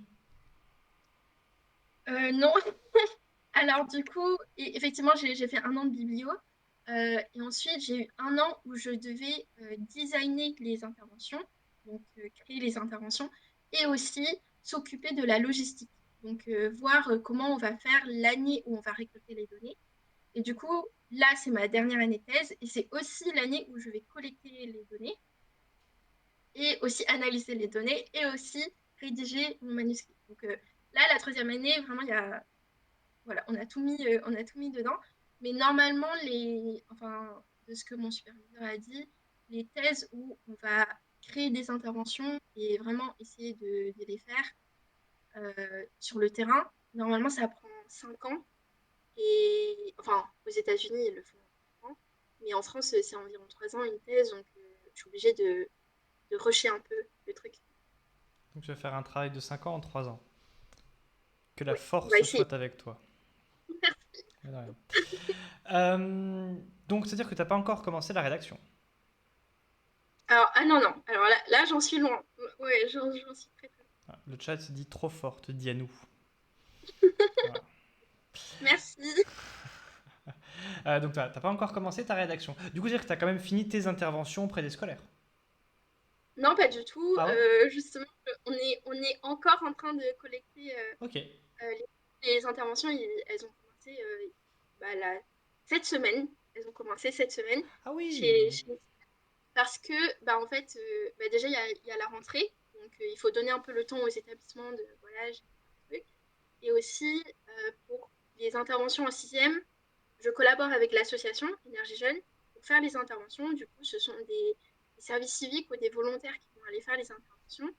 Non, alors du coup, effectivement, j'ai fait un an de biblio. Et ensuite, j'ai eu un an où je devais designer les interventions, donc créer les interventions, et aussi s'occuper de la logistique. Donc voir comment on va faire l'année où on va récolter les données. Et du coup, là, c'est ma dernière année de thèse, et c'est aussi l'année où je vais collecter les données, et aussi analyser les données, et aussi rédiger mon manuscrit. Donc là, la troisième année, vraiment, voilà, on a tout mis dedans. Mais normalement, enfin, de ce que mon superviseur a dit, les thèses où on va créer des interventions et vraiment essayer de les faire sur le terrain, normalement, ça prend 5 ans. Et enfin, aux États-Unis, ils le font en 5 ans. Mais en France, c'est environ 3 ans une thèse, donc je suis obligée de rusher un peu le truc. Donc tu vas faire un travail de 5 ans en 3 ans. Que la Oui, on va force essayer. soit avec toi. Mais de rien. Donc c'est-à-dire que tu n'as pas encore commencé la rédaction. Alors, ah non, non. Alors là j'en suis loin. Ouais, j'en suis très, très Voilà. Le chat se dit trop fort, te dit à nous. Voilà. loin. Merci. Donc tu n'as pas encore commencé ta rédaction. Du coup, c'est-à-dire que tu as quand même fini tes interventions auprès des scolaires. Non, pas du tout. Ah ouais? Justement, on est encore en train de collecter Ok. euh, les interventions. Elles ont commencé bah, cette semaine. Elles ont commencé cette semaine Ah oui! parce que, bah, en fait, bah, déjà, il y a la rentrée. Donc, il faut donner un peu le temps aux établissements de, voilà, j'ai un truc. Et aussi, pour les interventions en sixième, je collabore avec l'association Énergie Jeune pour faire les interventions. Du coup, ce sont des services civiques ou des volontaires qui vont aller faire les interventions.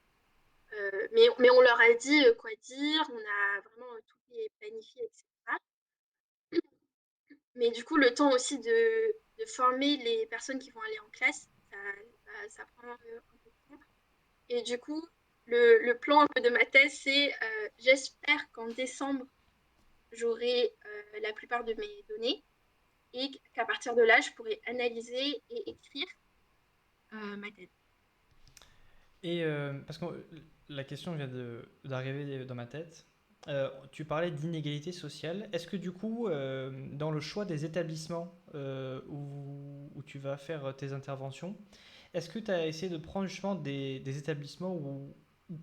Mais on leur a dit quoi dire, on a vraiment tout est planifié, etc. Mais du coup, le temps aussi de former les personnes qui vont aller en classe, ça prend un peu de temps. Et du coup, le plan un peu de ma thèse, c'est j'espère qu'en décembre, j'aurai la plupart de mes données et qu'à partir de là, je pourrai analyser et écrire ma thèse. Et parce que la question vient d'arriver dans ma tête. Tu parlais d'inégalité sociale. Est-ce que du coup, dans le choix des établissements où tu vas faire tes interventions, est-ce que tu as essayé de prendre justement des établissements où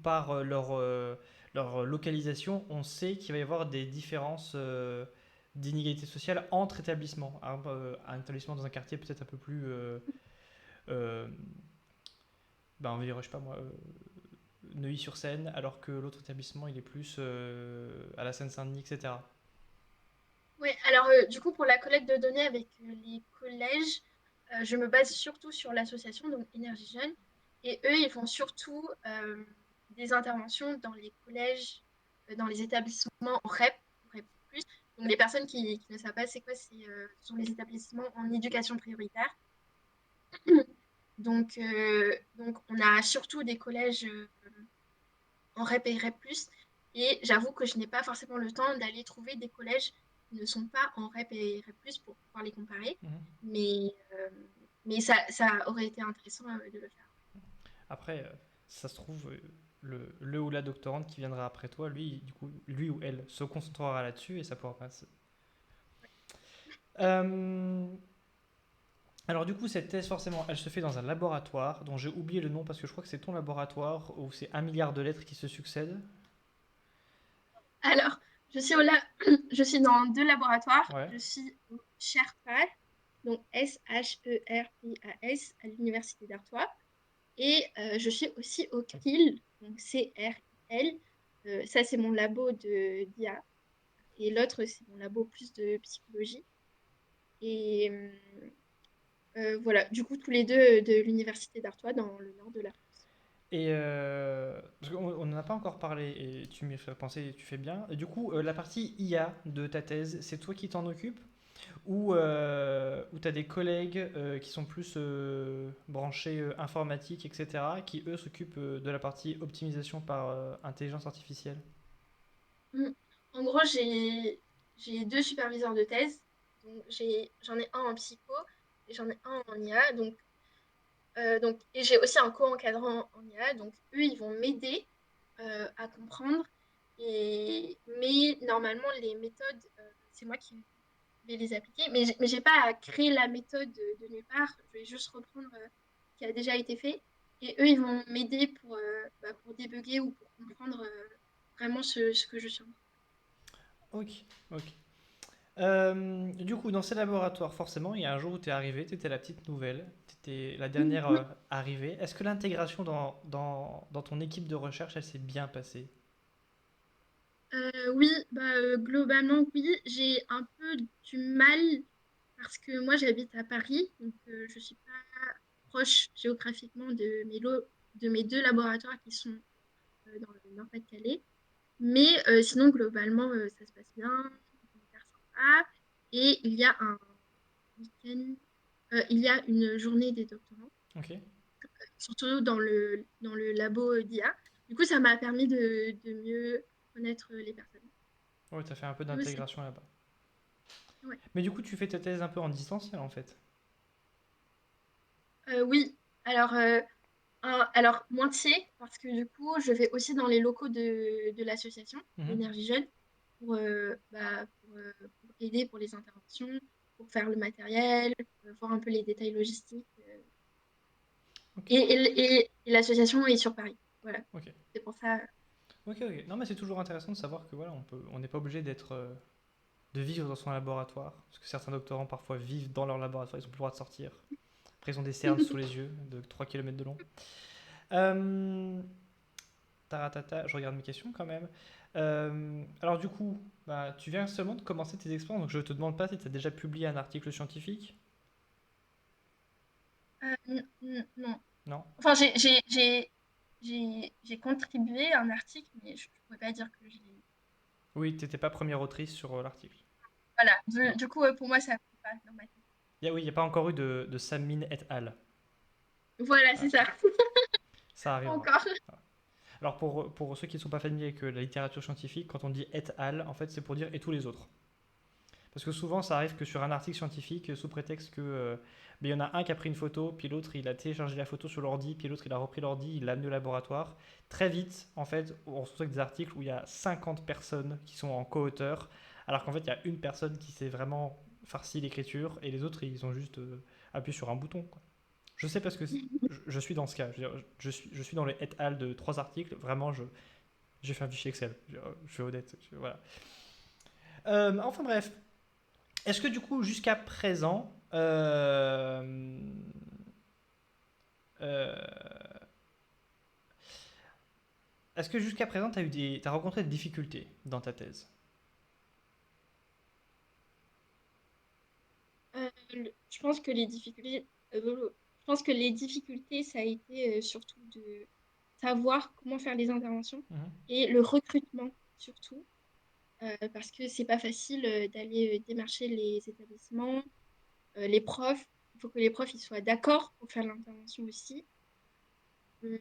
par leur localisation, on sait qu'il va y avoir des différences d'inégalité sociale entre établissements? Un établissement dans un quartier peut-être un peu plus euh, ben, on va dire, je sais pas moi, Neuilly-sur-Seine, alors que l'autre établissement, il est plus à la Seine-Saint-Denis, etc. Oui, alors du coup, pour la collecte de données avec les collèges, je me base surtout sur l'association, donc Énergie Jeune. Et eux, ils font surtout des interventions dans les collèges, dans les établissements en REP+. Donc les personnes qui ne savent pas c'est quoi, ce sont les établissements en éducation prioritaire. Donc on a surtout des collèges en REP et REP+. Et j'avoue que je n'ai pas forcément le temps d'aller trouver des collèges qui ne sont pas en REP et REP+, pour pouvoir les comparer. Mhm. Mais, euh, mais ça aurait été intéressant de le faire. Après, ça se trouve, le ou la doctorante qui viendra après toi, lui, du coup, lui ou elle se concentrera là-dessus et ça pourra passer. Euh, alors du coup, cette thèse, forcément, elle se fait dans un laboratoire dont j'ai oublié le nom parce que je crois que c'est ton laboratoire où c'est 1 milliard de lettres qui se succèdent. Alors, je suis dans 2 laboratoires. Ouais. Je suis au Sherpas, donc SHERPAS, à l'Université d'Artois. Et je suis aussi au CRIL, donc CRIL. Ça, c'est mon labo d'IA. Et l'autre, c'est mon labo plus de psychologie. Et voilà, du coup, tous les deux de l'Université d'Artois, dans le nord de la France. Et parce qu'on n'en a pas encore parlé et tu m'y fais penser, tu fais bien. Et du coup, la partie IA de ta thèse, c'est toi qui t'en occupes ou tu as des collègues qui sont plus branchés informatique, etc., qui eux s'occupent de la partie optimisation par intelligence artificielle? Mm. En gros, j'ai 2 superviseurs de thèse. Donc, j'en ai un en psycho j'en ai un en IA, et j'ai aussi un co-encadrant en IA, donc eux, ils vont m'aider à comprendre. Mais normalement, les méthodes, c'est moi qui vais les appliquer. Mais j'ai pas à créer la méthode de nulle part. Je vais juste reprendre ce qui a déjà été fait. Et eux, ils vont m'aider pour débugger ou pour comprendre vraiment ce que je suis en train Ok, ok. Du coup, dans ces laboratoires, forcément, il y a un jour où tu es arrivé, tu étais la petite nouvelle, tu étais la de faire. dernière arrivée. Est-ce que l'intégration dans ton équipe de recherche, elle s'est bien passée? Oui, globalement, oui. J'ai un peu du mal parce que moi, j'habite à Paris, donc je suis pas proche géographiquement de mes deux laboratoires qui sont dans le Nord-Pas-de-Calais. Mais sinon, globalement, ça se passe bien, c'est hyper sympa. Et il y a un week-end, il y a une journée des doctorants, Ok. surtout dans le labo d'IA. Du coup, ça m'a permis de mieux connaître les personnes. Ouais, tu as fait un peu Du coup, d'intégration là-bas. ouais. Mais du coup, tu fais ta thèse un peu en distanciel en fait. Oui, alors, alors moitié, parce que du coup, je vais aussi dans les locaux de l'association Mhm. Énergie Jeune pour aider pour les interventions, pour faire le matériel, voir un peu les détails logistiques. Ok, Et l'association est sur Paris. Voilà, ok. c'est pour ça. Ok, ok. Non, mais c'est toujours intéressant de savoir que voilà, on n'est pas obligé de vivre dans son laboratoire. Parce que certains doctorants parfois vivent dans leur laboratoire, ils n'ont plus le droit de sortir. Après, ils ont des cernes sous les yeux de 3 km de long. Euh, Taratata, je regarde mes questions quand même. Alors du coup, bah, tu viens seulement de commencer tes expériences, donc je ne te demande pas si tu as déjà publié un article scientifique. Non. Non. Enfin, j'ai contribué à un article, mais je ne pourrais pas dire que j'ai. Oui, tu n'étais pas première autrice sur l'article. Voilà, Non. du coup, pour moi, ça ne compte pas dans ma tête. Oui, il n'y a pas encore eu de Samin et al. Voilà, Ouais, c'est ça. ça arrivera. Encore. Voilà. Alors pour ceux qui ne sont pas familiers avec la littérature scientifique, quand on dit et al, en fait c'est pour dire et tous les autres. Parce que souvent, ça arrive que sur un article scientifique, sous prétexte que il y en a un qui a pris une photo, puis l'autre il a téléchargé la photo sur l'ordi, puis l'autre il a repris l'ordi, il l'a amené au laboratoire. Très vite, en fait, on se retrouve avec des articles où il y a 50 personnes qui sont en co-auteur, alors qu'en fait, il y a une personne qui s'est vraiment farci l'écriture, et les autres, ils ont juste appuyé sur un bouton, quoi. Je sais parce que je suis dans ce cas. Je suis dans les et al de 3 articles. Vraiment, j'ai fait un fichier Excel. Je suis honnête. Voilà. Enfin bref, est-ce que du coup, jusqu'à présent, euh, est-ce que jusqu'à présent, t'as rencontré des difficultés dans ta thèse? Je pense que je pense que les difficultés, ça a été surtout de savoir comment faire les interventions Mhm. et le recrutement surtout, parce que c'est pas facile d'aller démarcher les établissements, les profs. Il faut que les profs ils soient d'accord pour faire l'intervention aussi. Hum,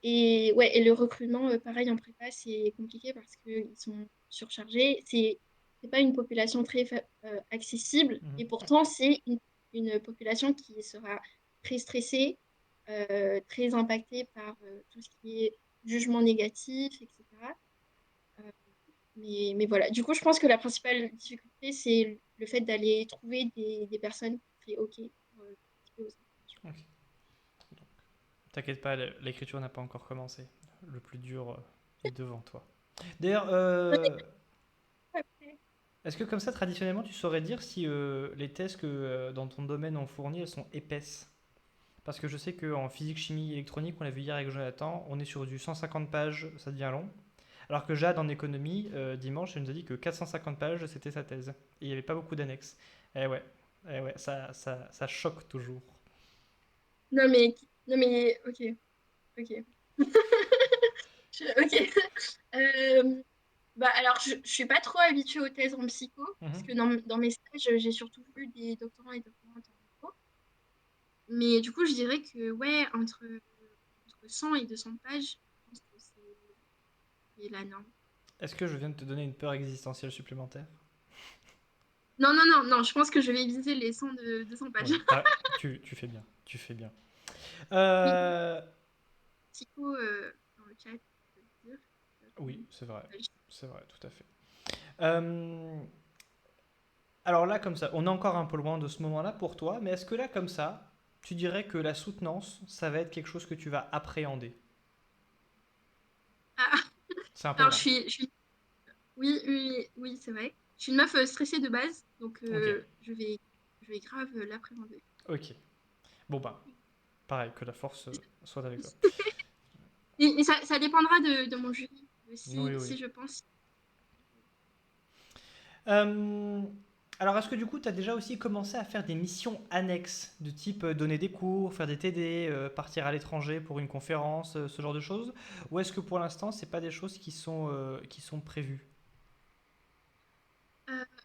Et ouais, et le recrutement, pareil en prépa, c'est compliqué parce qu'ils sont surchargés. C'est pas une population très accessible Mhm. et pourtant une population qui sera très stressée, très impactée par tout ce qui est jugement négatif, etc. Euh, mais voilà, du coup, je pense que la principale difficulté, c'est le fait d'aller trouver des personnes qui seraient OK pour participer aux interventions. Ok. Donc, t'inquiète pas, l'écriture n'a pas encore commencé. Le plus dur est devant toi. D'ailleurs, Après, est-ce que comme ça, traditionnellement, tu saurais dire si les thèses que dans ton domaine on fournit, elles sont épaisses? Parce que je sais qu'en physique, chimie, électronique, on l'a vu hier avec Jonathan, on est sur du 150 pages, ça devient long. Alors que Jade en économie, dimanche, elle nous a dit que 450 pages, c'était sa thèse. Et il n'y avait pas beaucoup d'annexes. Eh ouais, ça choque toujours. non mais, ok, ok. Ok. Euh, alors, je suis pas trop habituée aux thèses en psycho, parce Mhm. que dans mes stages, j'ai surtout vu des doctorants et doctorantes en psycho. Mais du coup, je dirais que, ouais, entre 100 et 200 pages, je pense que c'est la norme. Est-ce que je viens de te donner une peur existentielle supplémentaire? Non, non, non, non, je pense que je vais viser les 100 de 100 pages. Oui, tu fais bien, tu fais bien. Oui, Euh, psycho, dans le chat, je peux le dire. oui, c'est vrai, tout à fait. Euh, alors là, comme ça, on est encore un peu loin de ce moment-là pour toi, mais est-ce que là, comme ça, tu dirais que la soutenance, ça va être quelque chose que tu vas appréhender? Ah, C'est un peu alors, loin. oui, oui, oui, c'est vrai. Je suis une meuf stressée de base, donc Ok, je vais grave l'appréhender. ok. Bon bah, pareil, que la force soit avec toi. Et ça dépendra de mon jury, Oui, oui. si je pense. Euh, alors, est-ce que du coup, tu as déjà aussi commencé à faire des missions annexes, de type donner des cours, faire des TD, partir à l'étranger pour une conférence, ce genre de choses? Ou est-ce que pour l'instant, c'est pas des choses qui sont prévues?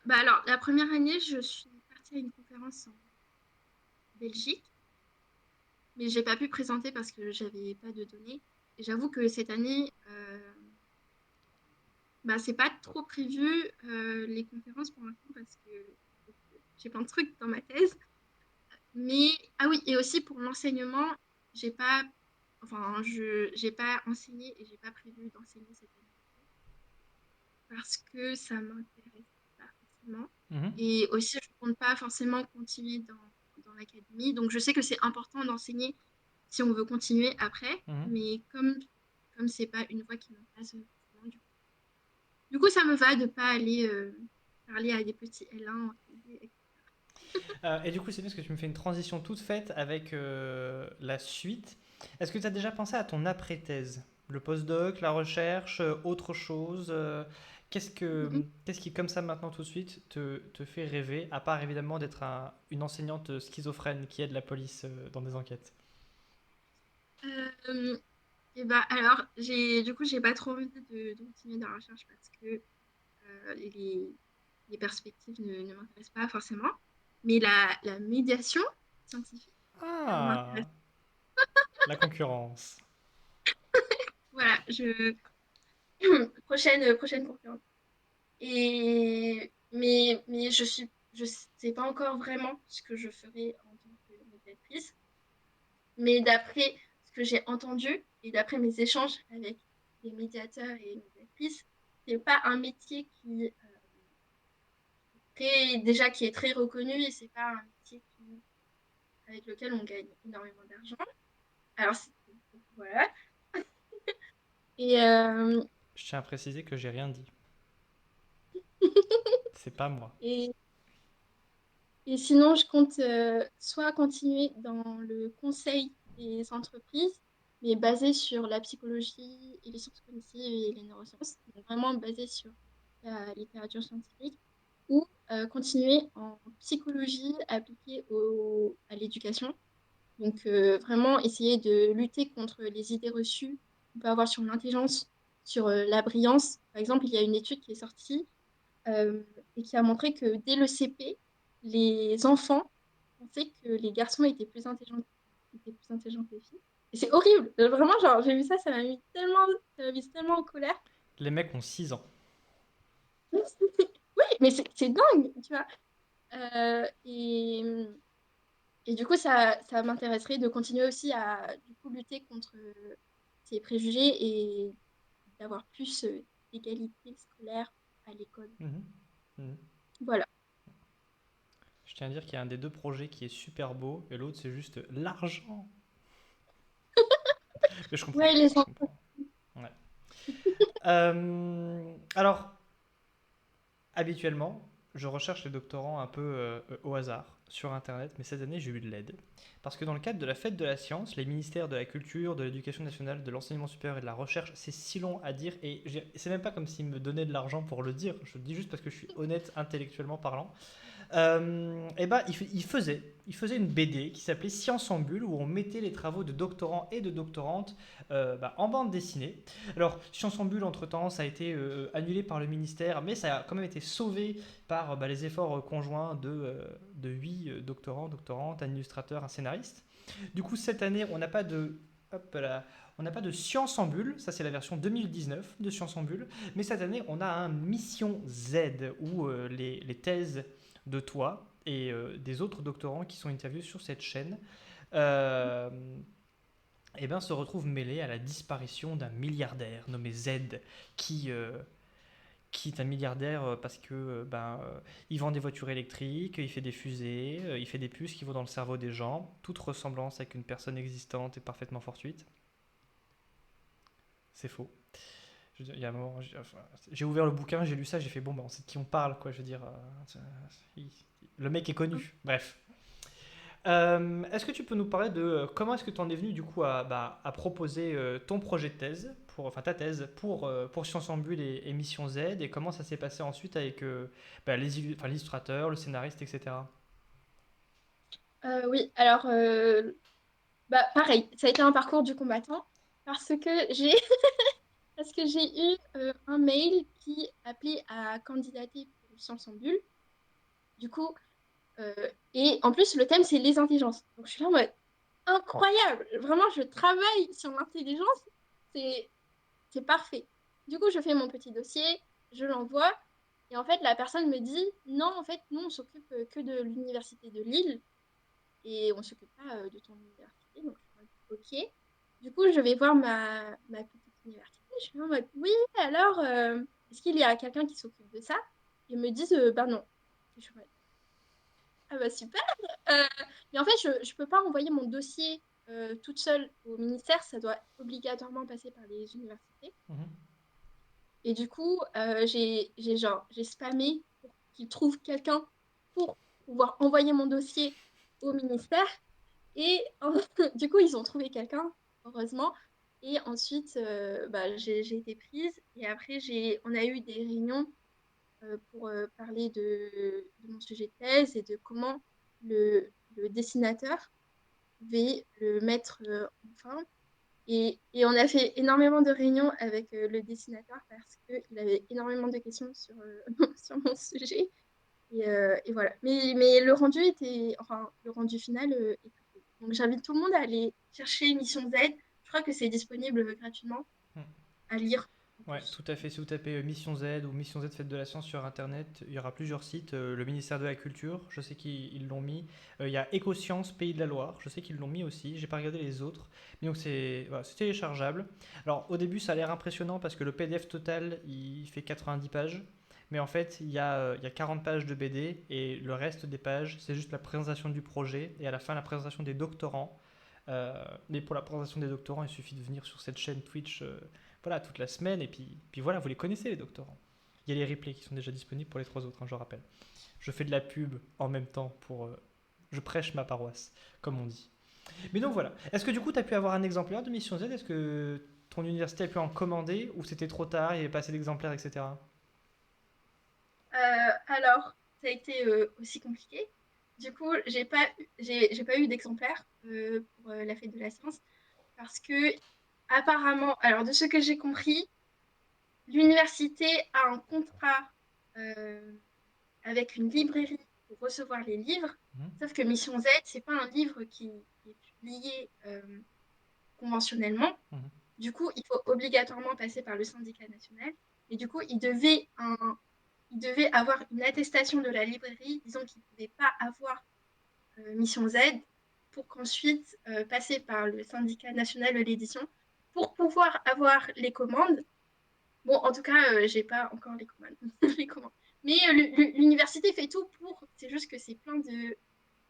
Bah alors, la première année, je suis partie à une conférence en Belgique, mais j'ai pas pu présenter parce que j'avais pas de données. Et j'avoue que cette année, bah, c'est pas trop prévu les conférences pour l'instant parce que j'ai plein de trucs dans ma thèse. Mais ah oui, et aussi pour l'enseignement, j'ai pas, j'ai pas enseigné et j'ai pas prévu d'enseigner cette année parce que ça m'intéresse pas forcément. Mhm, Et aussi, je compte pas forcément continuer dans l'académie. Donc, je sais que c'est important d'enseigner si on veut continuer après, mhm. mais comme c'est pas une voie qui m'intéresse forcément, du coup, ça me va de pas aller parler à des petits L1 en TD, etc. Et du coup, c'est bien parce que tu me fais une transition toute faite avec la suite. Est-ce que tu as déjà pensé à ton après-thèse? Le postdoc, la recherche, autre chose Mhm. qu'est-ce qui, comme ça maintenant tout de suite, te fait rêver, à part évidemment d'être une enseignante schizophrène qui aide la police dans des enquêtes? Euh, et bah alors, du coup, j'ai pas trop envie de continuer dans la recherche parce que les perspectives ne m'intéressent pas forcément. Mais la médiation scientifique, ça m'intéresse. Ah, la concurrence. Voilà, prochaine conférence. Mais je sais pas encore vraiment ce que je ferai en tant que médiatrice. Mais d'après ce que j'ai entendu et d'après mes échanges avec les médiateurs et les médiatrices, c'est pas un métier déjà qui est très reconnu et c'est pas un métier avec lequel on gagne énormément d'argent. Alors, voilà. Et, Je tiens à préciser que j'ai rien dit. C'est pas moi. et, et sinon, je compte soit continuer dans le conseil des entreprises, mais basé sur la psychologie et les sciences cognitives et les neurosciences, donc vraiment basé sur la littérature scientifique, ou continuer en psychologie appliquée à l'éducation. Donc, vraiment essayer de lutter contre les idées reçues qu'on peut avoir sur l'intelligence, sur la brillance. Par exemple, il y a une étude qui est sortie euh, et qui a montré que dès le CP, les enfants pensaient que les garçons étaient plus intelligents que les filles. Et c'est horrible. Vraiment, genre, j'ai vu ça, ça m'a mis tellement en colère. Les mecs ont 6 ans. Oui, mais c'est dingue, tu vois. Et du coup, ça m'intéresserait de continuer aussi à du coup, lutter contre ces préjugés et d'avoir plus d'égalité scolaire à l'école. Mhm, mhm. Voilà. Je tiens à dire qu'il y a un des deux projets qui est super beau et l'autre c'est juste l'argent. Mais je comprends, Ouais, les je enfants. comprends. Ouais. Alors, habituellement, je recherche les doctorants un peu au hasard sur Internet, mais cette année j'ai eu de l'aide. Parce que dans le cadre de la fête de la science, les ministères de la Culture, de l'Éducation nationale, de l'Enseignement supérieur et de la Recherche, c'est si long à dire et c'est même pas comme s'ils me donnaient de l'argent pour le dire, je le dis juste parce que je suis honnête intellectuellement parlant. Et ben, il faisait une BD qui s'appelait Science en bulle, où on mettait les travaux de doctorants et de doctorantes en bande dessinée. Alors, Science en bulle, entre-temps, ça a été annulé par le ministère, mais ça a quand même été sauvé par les efforts conjoints de 8 doctorants, doctorantes, un illustrateur, un scénariste. Du coup, cette année, on n'a pas de... Hop là, on n'a pas de Science en bulle, ça c'est la version 2019 de Science en bulle, mais cette année on a un Mission Z où les thèses de toi et des autres doctorants qui sont interviewés sur cette chaîne, euh, eh ben, se retrouvent mêlés à la disparition d'un milliardaire nommé Z, qui, euh, qui est un milliardaire parce que il vend des voitures électriques, il fait des fusées, il fait des puces qui vont dans le cerveau des gens. Toute ressemblance avec une personne existante est parfaitement fortuite. C'est faux. Il y a un moment, j'ai ouvert le bouquin, j'ai lu ça, j'ai fait bon, bah, on sait de qui on parle, quoi. Je veux dire, il- le mec est connu. Bref. Est-ce que tu peux nous parler de comment est-ce que tu en es venu du coup à proposer ton projet de thèse, enfin ta thèse pour Sciences en Bulle et Mission Z, et comment ça s'est passé ensuite avec l'illustrateur, le scénariste, etc. Oui, alors, bah, pareil, ça a été un parcours du combattant parce que j'ai parce que j'ai eu un mail qui appelait à candidater pour Sciences en Bulle. Du coup, euh, et en plus, le thème, c'est les intelligences. Donc, je suis là en mode incroyable! Vraiment, je travaille sur l'intelligence. C'est, c'est parfait. Du coup, je fais mon petit dossier, je l'envoie. Et en fait, la personne me dit, non, en fait, nous, on s'occupe que de l'université de Lille et on s'occupe pas de ton université. Donc, je suis en mode, ok. Du coup, je vais voir ma petite université. Je suis en mode, oui, alors, est-ce qu'il y a quelqu'un qui s'occupe de ça? Ils me disent, ben non. Je suis en mode, ah bah super. Euh, mais en fait, je ne peux pas envoyer mon dossier toute seule au ministère. Ça doit obligatoirement passer par les universités. Mhm. Et du coup, j'ai spammé pour qu'ils trouvent quelqu'un pour pouvoir envoyer mon dossier au ministère. Et du coup, ils ont trouvé quelqu'un, heureusement. Et ensuite, bah, j'ai été prise. Et après, on a eu des réunions pour parler de mon sujet de thèse et de comment le dessinateur pouvait le mettre en forme. Et on a fait énormément de réunions avec le dessinateur parce qu'il avait énormément de questions sur, sur mon sujet. Et voilà. Mais le rendu était, enfin, le rendu final est très cool. Donc j'invite tout le monde à aller chercher Mission Z. Je crois que c'est disponible gratuitement à lire en Ouais, plus. tout à fait. Si vous tapez Mission Z ou Mission Z Fête de la Science sur Internet, il y aura plusieurs sites. Le ministère de la Culture, je sais qu'ils l'ont mis. Il y a Écosciences Pays de la Loire, je sais qu'ils l'ont mis aussi. J'ai pas regardé les autres. Mais donc voilà, c'est téléchargeable. Alors au début, ça a l'air impressionnant parce que le PDF total, il fait 90 pages. Mais en fait, il y a 40 pages de BD et le reste des pages, c'est juste la présentation du projet et à la fin, la présentation des doctorants. Mais pour la présentation des doctorants, il suffit de venir sur cette chaîne Twitch voilà, toute la semaine. Et puis voilà, vous les connaissez, les doctorants. Il y a les replays qui sont déjà disponibles pour les trois autres, hein, je rappelle. Je fais de la pub en même temps pour. Je prêche ma paroisse, comme on dit. Mais donc voilà. Est-ce que du coup, tu as pu avoir un exemplaire de Mission Z? Est-ce que ton université a pu en commander ou c'était trop tard, il n'y avait pas assez d'exemplaires, etc. Alors, ça a été aussi compliqué. Du coup, j'ai pas eu d'exemplaire pour la fête de la science parce que apparemment, alors de ce que j'ai compris, l'université a un contrat euh, avec une librairie pour recevoir les livres. Mhm. Sauf que Mission Z, c'est pas un livre qui est publié conventionnellement. Mhm. Du coup, il faut obligatoirement passer par le syndicat national. Et du coup, il devait avoir une attestation de la librairie disant qu'il ne pouvait pas avoir Mission Z pour qu'ensuite passer par le syndicat national de l'édition pour pouvoir avoir les commandes. Bon, en tout cas, j'ai pas encore les commandes. les commandes. Mais l'université fait tout pour. C'est juste que c'est plein de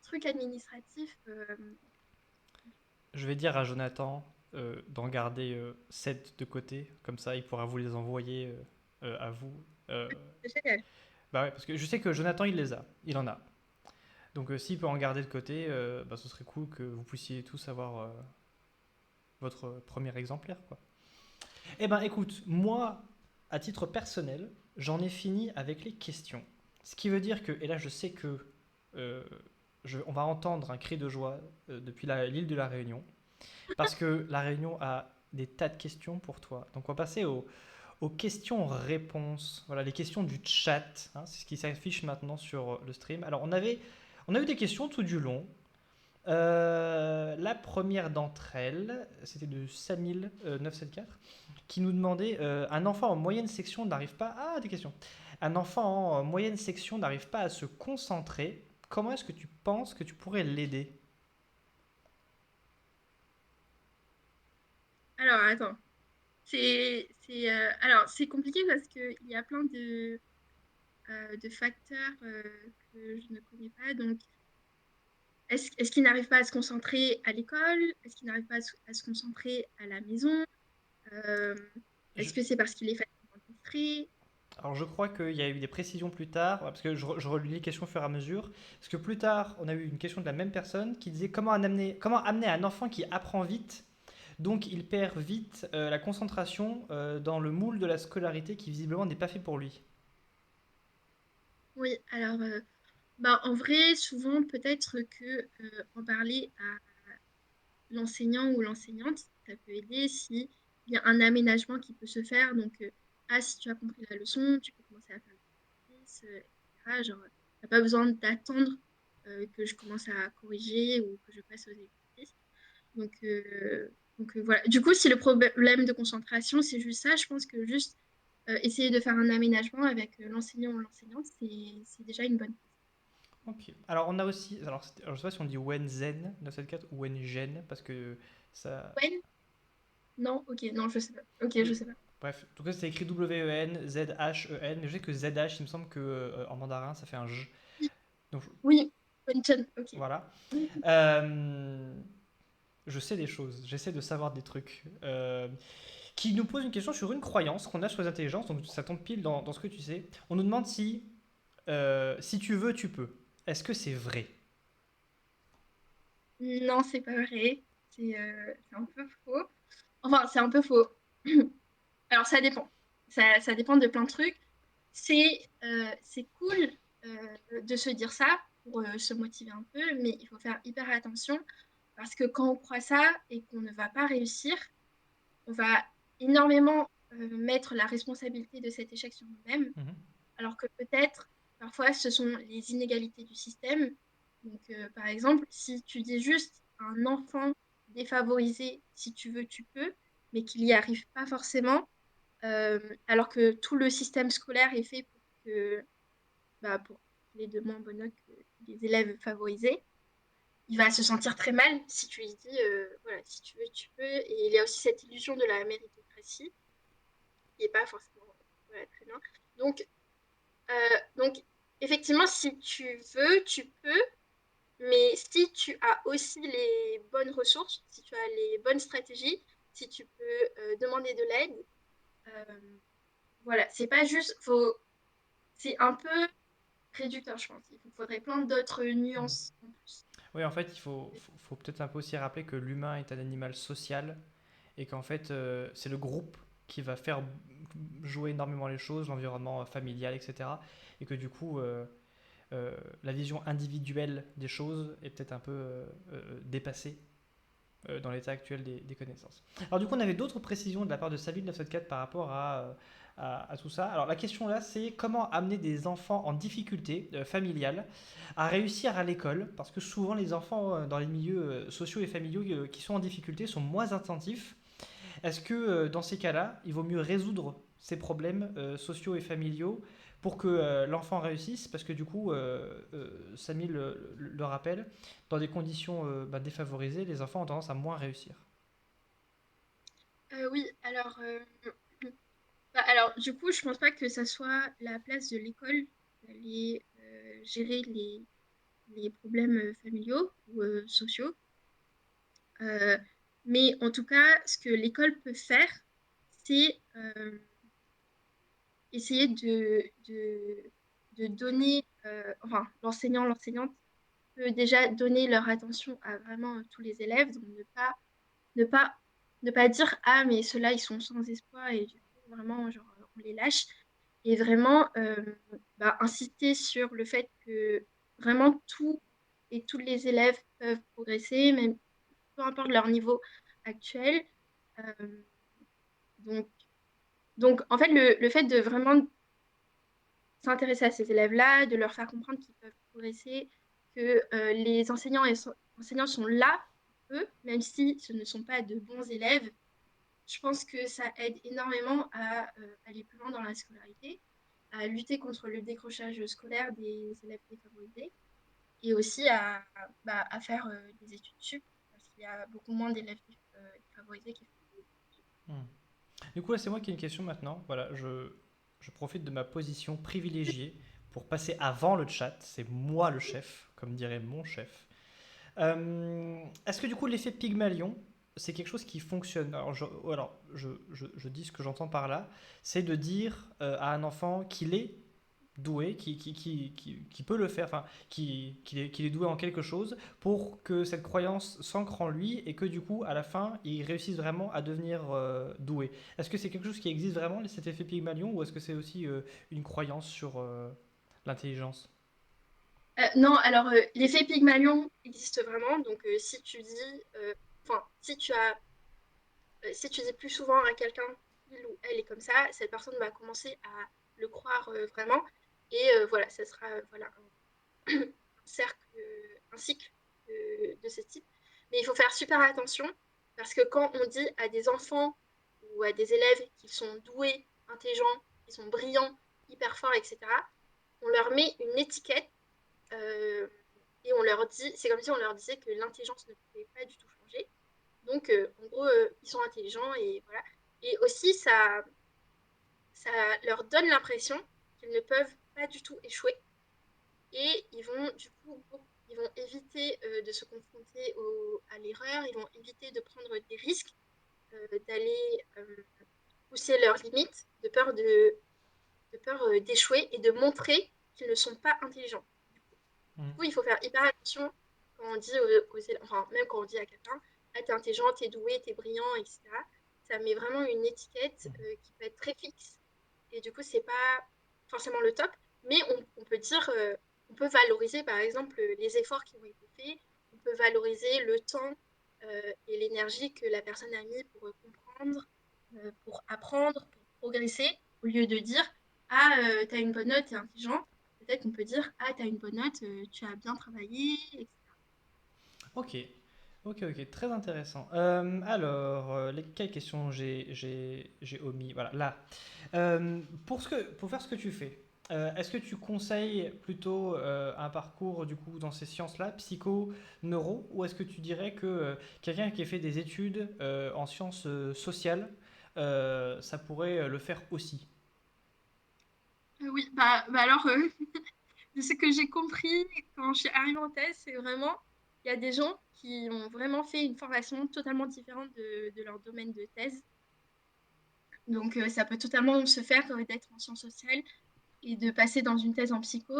trucs administratifs. Je vais dire à Jonathan d'en garder 7 de côté, comme ça il pourra vous les envoyer à vous. Euh, C'est génial. Bah ouais, parce que je sais que Jonathan il les a, il en a. Donc s'il peut en garder de côté, ce serait cool que vous puissiez tous avoir votre premier exemplaire, quoi. Eh ben écoute, moi, à titre personnel, j'en ai fini avec les questions. Ce qui veut dire que, et là je sais que euh, on va entendre un cri de joie depuis l'île de la Réunion, parce que la Réunion a des tas de questions pour toi. Donc on va passer aux questions-réponses, voilà, les questions du chat, hein, c'est ce qui s'affiche maintenant sur le stream. Alors on a eu des questions tout du long. La première d'entre elles, c'était de Samil 974, qui nous demandait un enfant en moyenne section n'arrive pas. Ah, des questions. Un enfant en moyenne section n'arrive pas à se concentrer. Comment est-ce que tu penses que tu pourrais l'aider? Alors, attends. Alors, c'est compliqué parce qu'il y a plein de facteurs que je ne connais pas. Donc, est-ce qu'il n'arrive pas à se concentrer à l'école? Est-ce qu'il n'arrive pas à se concentrer à la maison? Euh, Je- Est-ce que c'est parce qu'il est facilement distrait? Alors je crois qu'il y a eu des précisions plus tard, parce que je relis les questions au fur et à mesure, parce que plus tard, on a eu une question de la même personne qui disait comment amener un enfant qui apprend vite, donc il perd vite la concentration dans le moule de la scolarité qui visiblement n'est pas fait pour lui. Oui, alors, bah, en vrai, souvent, peut-être que en parler à l'enseignant ou l'enseignante, ça peut aider si il y a un aménagement qui peut se faire. Donc, si tu as compris la leçon, tu peux commencer à faire l'exercice, etc. Genre, t'as pas besoin d'attendre que je commence à corriger ou que je passe aux exercices. Donc, voilà. Du coup, si le problème de concentration, c'est juste ça, je pense que juste essayer de faire un aménagement avec l'enseignant ou l'enseignante, c'est déjà une bonne piste. Ok. Alors on a aussi, alors, je sais pas si on dit Wenzen 974 ou Wengen, parce que ça... Ouais? Non? Ok, non, je sais pas. Ok, je de- sais pas. Bref, en tout cas c'est écrit W-E-N-Z-H-E-N, mais je sais que ZH, il me semble que en mandarin ça fait un J. Donc Oui, Wenchen, ok. voilà. Euh, je sais des choses, j'essaie de savoir des trucs. Qui nous pose une question sur une croyance qu'on a sur les intelligences, donc ça tombe pile dans ce que tu sais. On nous demande si tu veux, tu peux. Est-ce que c'est vrai? Non, c'est pas vrai. C'est un peu faux. Enfin, c'est un peu faux. Alors, ça dépend. Ça dépend de plein de trucs. C'est cool de se dire ça pour se motiver un peu, mais il faut faire hyper attention parce que quand on croit ça et qu'on ne va pas réussir, on va énormément mettre la responsabilité de cet échec sur nous-mêmes, Mhm. alors que peut-être, parfois, ce sont les inégalités du système. Donc, par exemple, si tu dis juste à un enfant défavorisé, si tu veux, tu peux, mais qu'il n'y arrive pas forcément, alors que tout le système scolaire est fait pour qu'il ait de moins bonnes notes que les élèves favorisés, il va se sentir très mal si tu lui dis, voilà, si tu veux, tu peux. Et il y a aussi cette illusion de la méritocratie, qui n'est pas forcément voilà, très bien. Donc, donc, effectivement, si tu veux, tu peux, mais si tu as aussi les bonnes ressources, si tu as les bonnes stratégies, si tu peux demander de l'aide, euh, voilà, c'est pas juste, c'est un peu réducteur, je pense. Il faudrait plein d'autres Mhm. nuances en plus. Oui, en fait, faut peut-être un peu aussi rappeler que l'humain est un animal social et qu'en fait, c'est le groupe qui va faire jouer énormément les choses, l'environnement familial, etc. Et que du coup, la vision individuelle des choses est peut-être un peu dépassée dans l'état actuel des connaissances. Alors du coup, on avait d'autres précisions de la part de Salut de 974 par rapport à tout ça. Alors la question là, c'est comment amener des enfants en difficulté familiale à réussir à l'école, parce que souvent les enfants dans les milieux sociaux et familiaux qui sont en difficulté sont moins attentifs. Est-ce que dans ces cas-là, il vaut mieux résoudre ces problèmes sociaux et familiaux pour que l'enfant réussisse? Parce que du coup, Samy le rappelle, dans des conditions défavorisées, les enfants ont tendance à moins réussir. Oui, alors, du coup, je pense pas que ça soit la place de l'école d'aller gérer les problèmes familiaux ou sociaux. Euh, mais en tout cas, ce que l'école peut faire, c'est essayer de donner, enfin, l'enseignant, l'enseignante peut déjà donner leur attention à vraiment tous les élèves, donc ne pas, ne pas dire, ah, mais ceux-là, ils sont sans espoir et du coup, vraiment, genre, on les lâche. Et vraiment, insister sur le fait que vraiment tout et tous les élèves peuvent progresser, même peu importe leur niveau actuel. Euh, donc, donc, en fait, le fait de vraiment s'intéresser à ces élèves-là, de leur faire comprendre qu'ils peuvent progresser, que les enseignants sont là, eux, même si ce ne sont pas de bons élèves, je pense que ça aide énormément à aller plus loin dans la scolarité. à lutter contre le décrochage scolaire des élèves défavorisés et aussi à faire des études sup, parce qu'il y a beaucoup moins d'élèves défavorisés qui font des études sup. Hmm. Du coup, là, c'est moi qui ai une question maintenant. Voilà, je profite de ma position privilégiée pour passer avant le chat. C'est moi le chef, comme dirait mon chef. Est-ce que du coup, l'effet Pygmalion, c'est quelque chose qui fonctionne? Alors, je dis ce que j'entends par là. C'est de dire à un enfant qu'il est doué, qui peut le faire, enfin, qu'il est doué en quelque chose pour que cette croyance s'ancre en lui et que du coup, à la fin, il réussisse vraiment à devenir doué. Est-ce que c'est quelque chose qui existe vraiment, cet effet Pygmalion, ou est-ce que c'est aussi une croyance sur l'intelligence? Non, alors l'effet Pygmalion existe vraiment. Donc si tu dis, enfin, si tu dis plus souvent à quelqu'un il ou elle est comme ça, cette personne va commencer à le croire vraiment. Et voilà, ça sera voilà, un cercle, un cycle de ce type. Mais il faut faire super attention parce que quand on dit à des enfants ou à des élèves qu'ils sont doués, intelligents, qu'ils sont brillants, hyper forts, etc., on leur met une étiquette euh, et on leur dit, c'est comme si on leur disait que l'intelligence ne pouvait pas du tout changer. Donc, en gros, ils sont intelligents et voilà. Et aussi, ça leur donne l'impression qu'ils ne peuvent pas du tout échouer et ils vont du coup ils vont éviter de se confronter à l'erreur, ils vont éviter de prendre des risques, d'aller pousser leurs limites, de peur d'échouer et de montrer qu'ils ne sont pas intelligents. Du Hmm. coup, il faut faire hyper attention quand on dit aux élèves, enfin, même quand on dit à quelqu'un, ah, t'es intelligent, t'es doué, t'es brillant, etc. Ça met vraiment une étiquette qui peut être très fixe. Et du coup, c'est pas forcément le top, mais on peut dire, on peut valoriser par exemple les efforts qui ont été faits, on peut valoriser le temps et l'énergie que la personne a mis pour comprendre, pour apprendre, pour progresser, au lieu de dire, ah, t'as une bonne note, t'es intelligent. Peut-être qu'on peut dire, ah, t'as une bonne note, tu as bien travaillé, etc. Ok, ok, très intéressant. Alors, quelles questions j'ai omis? Voilà, là. Pour faire ce que tu fais, est-ce que tu conseilles plutôt un parcours du coup dans ces sciences-là, psycho, neuro, ou est-ce que tu dirais que quelqu'un qui a fait des études en sciences sociales, ça pourrait le faire aussi? Oui, alors, de ce que j'ai compris quand je suis arrivée en thèse, c'est vraiment, il y a des gens qui ont vraiment fait une formation totalement différente de leur domaine de thèse. Donc, ça peut totalement se faire d'être en sciences sociales et de passer dans une thèse en psycho.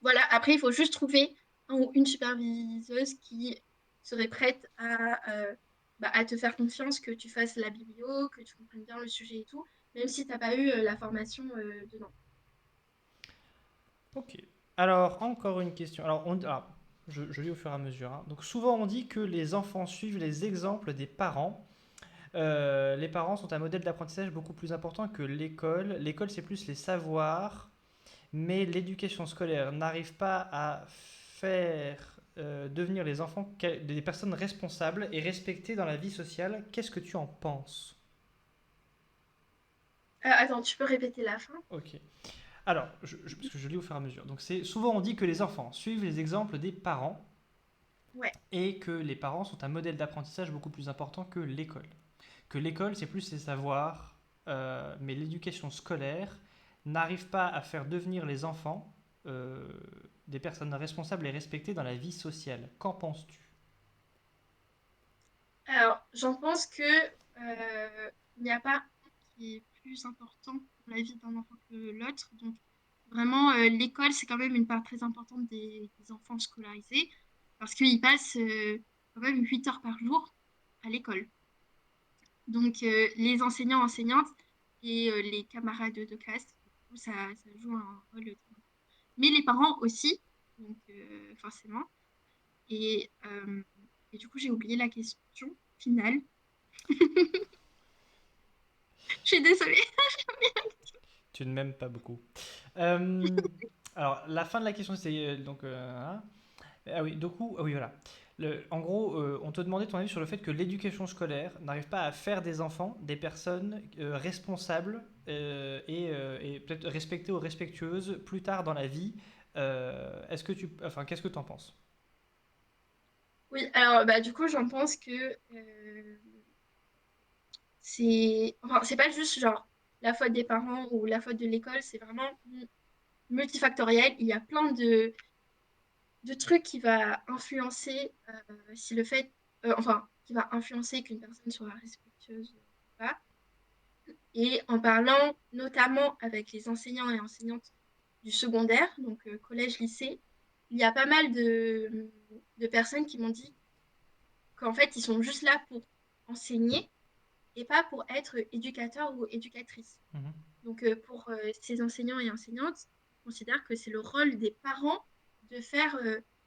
Voilà, après, il faut juste trouver un ou une superviseuse qui serait prête à te faire confiance, que tu fasses la biblio, que tu comprennes bien le sujet et tout, même si tu n'as pas eu la formation dedans. Ok. Alors, encore une question. Je lis au fur et à mesure, hein. Donc, souvent on dit que les enfants suivent les exemples des parents. Les parents sont un modèle d'apprentissage beaucoup plus important que l'école. L'école, c'est plus les savoirs, mais l'éducation scolaire n'arrive pas à faire devenir les enfants des personnes responsables et respectées dans la vie sociale. Qu'est-ce que tu en penses? Attends, tu peux répéter la fin? Ok. Alors, parce que je lis au fur et à mesure. Donc, c'est souvent on dit que les enfants suivent les exemples des parents Ouais. et que les parents sont un modèle d'apprentissage beaucoup plus important que l'école. Que l'école, c'est plus les savoirs, mais l'éducation scolaire n'arrive pas à faire devenir les enfants euh, des personnes responsables et respectées dans la vie sociale. Qu'en penses-tu? Alors, j'en pense que il n'y a pas un qui est plus important pour la vie d'un enfant que l'autre. Donc, vraiment, l'école, c'est quand même une part très importante des enfants scolarisés parce qu'ils passent quand même 8 heures par jour à l'école. Donc, les enseignants, enseignantes et les camarades de classe, du coup, ça joue un rôle très important. Mais les parents aussi, donc forcément. Et, euh, et du coup, j'ai oublié la question finale. Je suis désolée. Tu ne m'aimes pas beaucoup. Euh, alors, la fin de la question, c'est hein. Ah oui, du coup, ah oui, voilà. En gros, on te demandait ton avis sur le fait que l'éducation scolaire n'arrive pas à faire des enfants des personnes responsables et peut-être respectées ou respectueuses plus tard dans la vie. Enfin, qu'est-ce que tu en penses? Oui, alors bah du coup j'en pense que c'est pas juste genre la faute des parents ou la faute de l'école, c'est vraiment multifactoriel. Il y a plein de trucs qui va influencer si le fait enfin qui va influencer qu'une personne soit respectueuse ou pas. Et en parlant notamment avec les enseignants et enseignantes du secondaire, donc collège, lycée, il y a pas mal de personnes qui m'ont dit qu'en fait, ils sont juste là pour enseigner et pas pour être éducateur ou éducatrice. Mhm. Donc, pour ces enseignants et enseignantes, je considère que c'est le rôle des parents de faire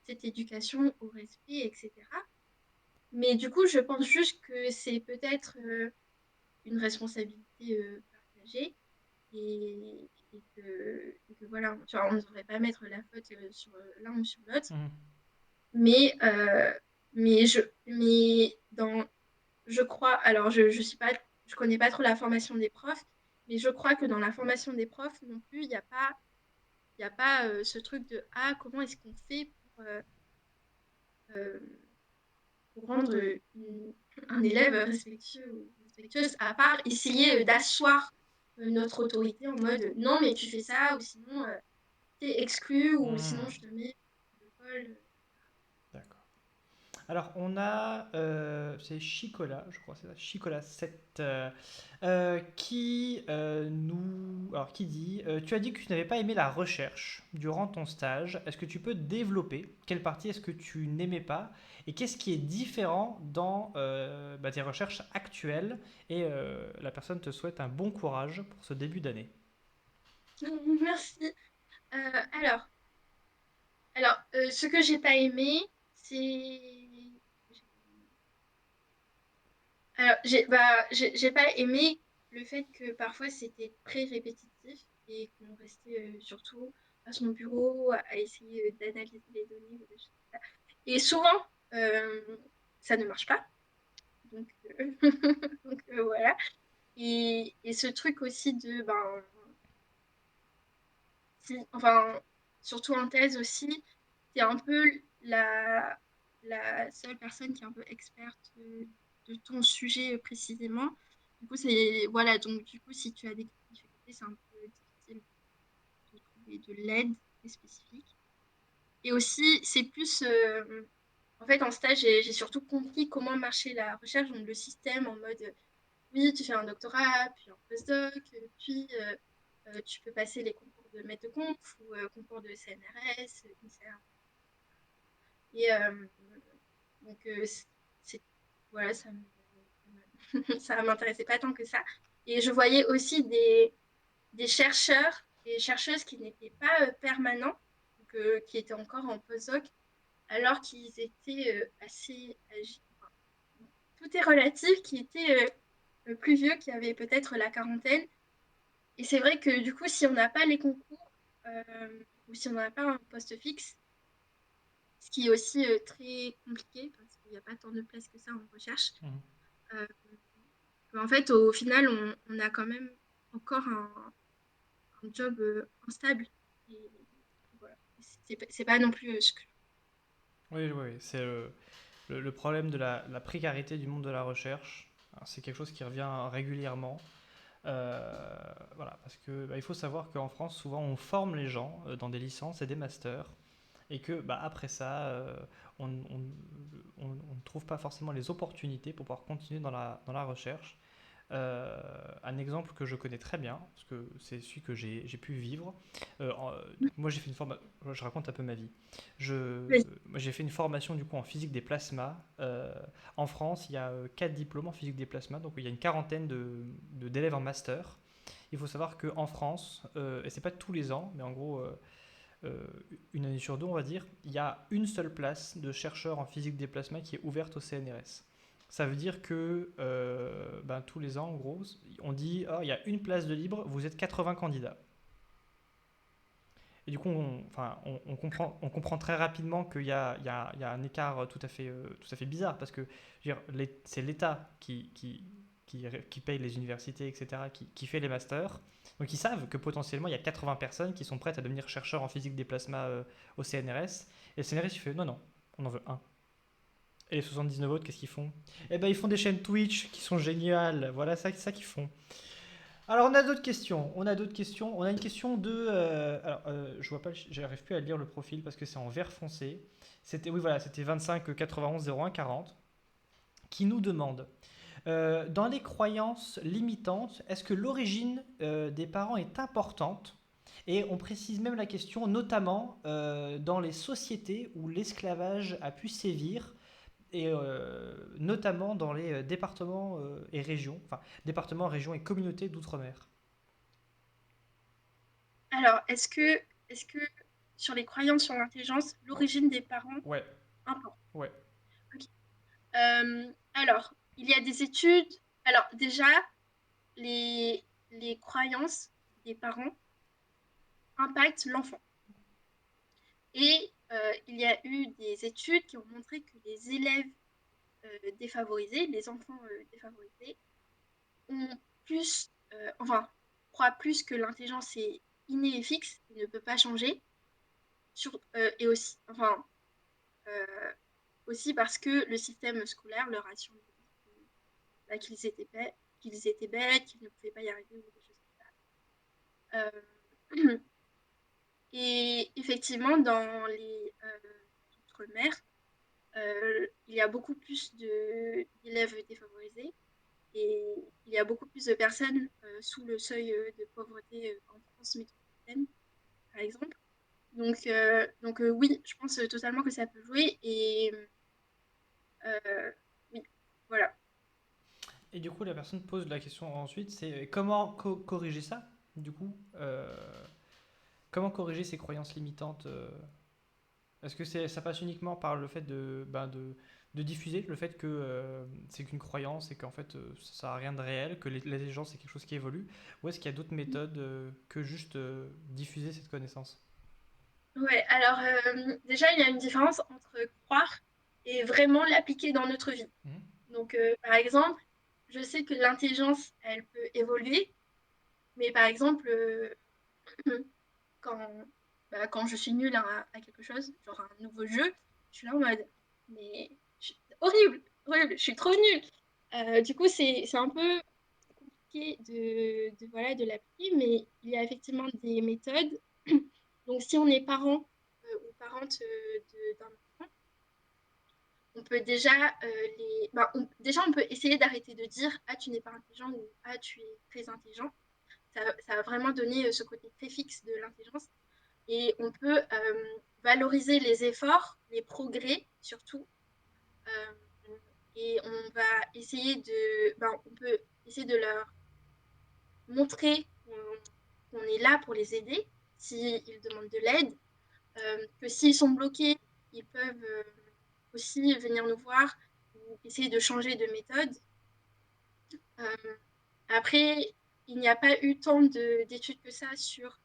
cette éducation au respect, etc. Mais du coup, je pense juste que c'est peut-être une responsabilité partagée et que voilà, tu vois, on ne devrait pas mettre la faute sur l'un ou sur l'autre. Mhm. Mais, mais, je, mais dans, je crois, alors je suis pas, je connais pas trop la formation des profs, mais je crois que dans la formation des profs non plus, il y a pas ce truc de ah, comment est-ce qu'on fait euh, pour rendre un élève respectueux ou respectueuse, à part essayer d'asseoir notre autorité en mode non, mais tu fais ça, ou sinon t'es exclu, ou sinon Mhm. je te mets de colle. D'accord. Alors, on a, c'est Chicola, je crois, c'est ça, Chicola 7, qui dit, tu as dit que tu n'avais pas aimé la recherche durant ton stage. Est-ce que tu peux développer quelle partie est-ce que tu n'aimais pas et qu'est-ce qui est différent dans tes recherches actuelles? Et la personne te souhaite un bon courage pour ce début d'année. Merci. Alors, ce que j'ai pas aimé, c'est. Alors, j'ai pas aimé le fait que parfois c'était très répétitif et qu'on restait surtout à son bureau à essayer d'analyser les données ou des choses comme ça. Et souvent, euh, ça ne marche pas. Donc, donc voilà. Et ce truc aussi de, ben, enfin, surtout en thèse aussi, t'es un peu la seule personne qui est un peu experte de ton sujet précisément. Du coup, c'est, voilà, donc du coup, si tu as des difficultés, c'est un peu difficile de trouver de l'aide très spécifique. Et aussi, c'est plus, en fait, en stage, j'ai surtout compris comment marchait la recherche, donc le système en mode, oui, tu fais un doctorat, puis un postdoc, puis tu peux passer les concours de maître de conf ou concours de CNRS, INSERM. Et donc, c'est, voilà, ça m'intéressait pas tant que ça. Et je voyais aussi des chercheurs et chercheuses qui n'étaient pas permanents, donc, qui étaient encore en postdoc, alors qu'ils étaient assez âgés. Enfin, tout est relatif, qui étaient plus vieux, qui avaient peut-être la quarantaine. Et c'est vrai que du coup, si on n'a pas les concours, ou si on n'a pas un poste fixe, ce qui est aussi très compliqué, parce qu'il n'y a pas tant de places que ça en recherche, Mhm. euh, en fait, au final, on a quand même encore un job instable. Et voilà. C'est pas non plus ce que... Oui, oui, oui, c'est le problème de la précarité du monde de la recherche. Alors, c'est quelque chose qui revient régulièrement. Voilà, parce que il faut savoir qu'en France, souvent, on forme les gens dans des licences et des masters, et que après ça, on ne trouve pas forcément les opportunités pour pouvoir continuer dans la recherche. Un exemple que je connais très bien, parce que c'est celui que j'ai pu vivre. Donc moi, j'ai fait une formation. Je raconte un peu ma vie. Oui. Moi, j'ai fait une formation du coup en physique des plasmas. En France, il y a 4 diplômes en physique des plasmas, donc il y a une quarantaine d'élèves en master. Il faut savoir qu'en France, et c'est pas tous les ans, mais en gros, euh, une année sur deux, on va dire, il y a une seule place de chercheur en physique des plasmas qui est ouverte au CNRS. Ça veut dire que tous les ans, en gros, on dit oh, il y a une place de libre, vous êtes 80 candidats. Et du coup, on comprend très rapidement qu'il y a, il y a un écart tout à fait bizarre parce que je veux dire, c'est l'État qui paye les universités, etc., qui fait les masters. Donc ils savent que potentiellement il y a 80 personnes qui sont prêtes à devenir chercheurs en physique des plasmas au CNRS. Et le CNRS, il fait non, non, on en veut un. Et les 79 autres, qu'est-ce qu'ils font? Eh ben, ils font des chaînes Twitch qui sont géniales. Voilà ça qu'ils font. Alors, on a d'autres questions. On a d'autres questions. On a une question de. Je vois pas. J'arrive plus à lire le profil parce que c'est en vert foncé. C'était, oui, voilà, c'était 25 91 01 40 qui nous demande dans les croyances limitantes, est-ce que l'origine des parents est importante? Et on précise même la question, notamment dans les sociétés où l'esclavage a pu sévir, et notamment dans les départements et régions, enfin départements, régions et communautés d'outre-mer. Alors, est-ce que sur les croyances sur l'intelligence, l'origine des parents Ouais, importe? ouais. Ok. Alors, il y a des études. Alors, déjà, les croyances des parents impactent l'enfant. Et il y a eu des études qui ont montré que les élèves défavorisés, les enfants défavorisés, ont plus, enfin, croient plus que l'intelligence est innée et fixe, et ne peut pas changer. Et aussi, enfin, euh, aussi parce que le système scolaire leur a surdit bah, qu'ils étaient bêtes, qu'ils ne pouvaient pas y arriver ou des choses comme ça. Et effectivement, dans les outre-mer, il y a beaucoup plus d'élèves défavorisés et il y a beaucoup plus de personnes sous le seuil de pauvreté en France métropolitaine, par exemple. Donc oui, je pense totalement que ça peut jouer et euh, oui, voilà. Et du coup, la personne pose la question ensuite, c'est comment corriger ça? Du coup, comment corriger ces croyances limitantes? Est-ce que ça passe uniquement par le fait de diffuser le fait que c'est qu'une croyance et qu'en fait ça n'a rien de réel, que l'intelligence c'est quelque chose qui évolue, ou est-ce qu'il y a d'autres méthodes que juste diffuser cette connaissance? Ouais, alors déjà, il y a une différence entre croire et vraiment l'appliquer dans notre vie. Mhm. Donc, par exemple, je sais que l'intelligence, elle peut évoluer, mais par exemple, quand, quand je suis nulle à quelque chose, genre un nouveau jeu, je suis là en mode, mais horrible, horrible, je suis trop nulle. Du coup, c'est un peu compliqué voilà, de l'appliquer, mais il y a effectivement des méthodes. Donc, si on est parent ou parente d'un enfant, on peut déjà déjà on peut essayer d'arrêter de dire ah tu n'es pas intelligent ou ah tu es très intelligent. Ça va vraiment donner ce côté très fixe de l'intelligence et on peut valoriser les efforts, les progrès surtout. Euh, et on va essayer on peut essayer de leur montrer qu'on est là pour les aider s'ils demandent de l'aide, que s'ils sont bloqués, ils peuvent aussi venir nous voir ou essayer de changer de méthode. Euh, Après, il n'y a pas eu tant d'études que ça sur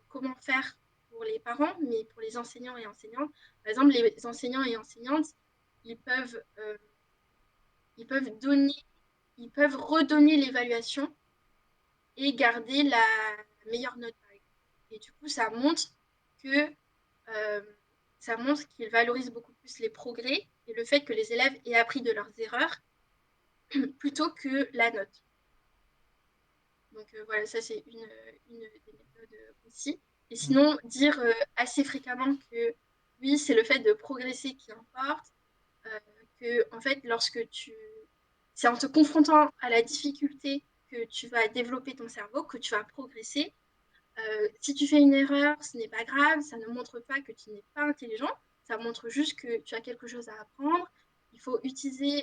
comment faire pour les parents, mais pour les enseignants et enseignantes. Par exemple, les enseignants et enseignantes, ils peuvent, euh, ils peuvent donner, ils peuvent redonner l'évaluation et garder la meilleure note, par exemple. Et du coup, que euh, ça montre qu'ils valorisent beaucoup plus les progrès et le fait que les élèves aient appris de leurs erreurs plutôt que la note. Donc voilà, ça c'est une des méthodes aussi. Et Mhm. sinon, dire assez fréquemment que oui, c'est le fait de progresser qui importe, euh, que en fait, c'est en te confrontant à la difficulté que tu vas développer ton cerveau, que tu vas progresser. Si tu fais une erreur, ce n'est pas grave, ça ne montre pas que tu n'es pas intelligent, ça montre juste que tu as quelque chose à apprendre. Il faut utiliser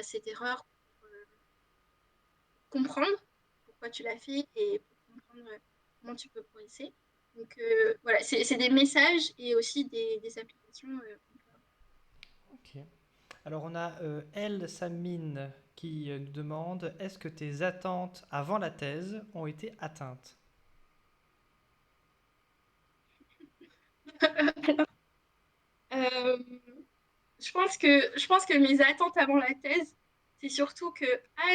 cette erreur pour comprendre pourquoi tu l'as fait et pour comprendre comment tu peux progresser. Donc voilà, c'est des messages et aussi des applications. Ok. Alors on a Elle Samine qui nous demande est-ce que tes attentes avant la thèse ont été atteintes? Euh, je pense que mes attentes avant la thèse, c'est surtout que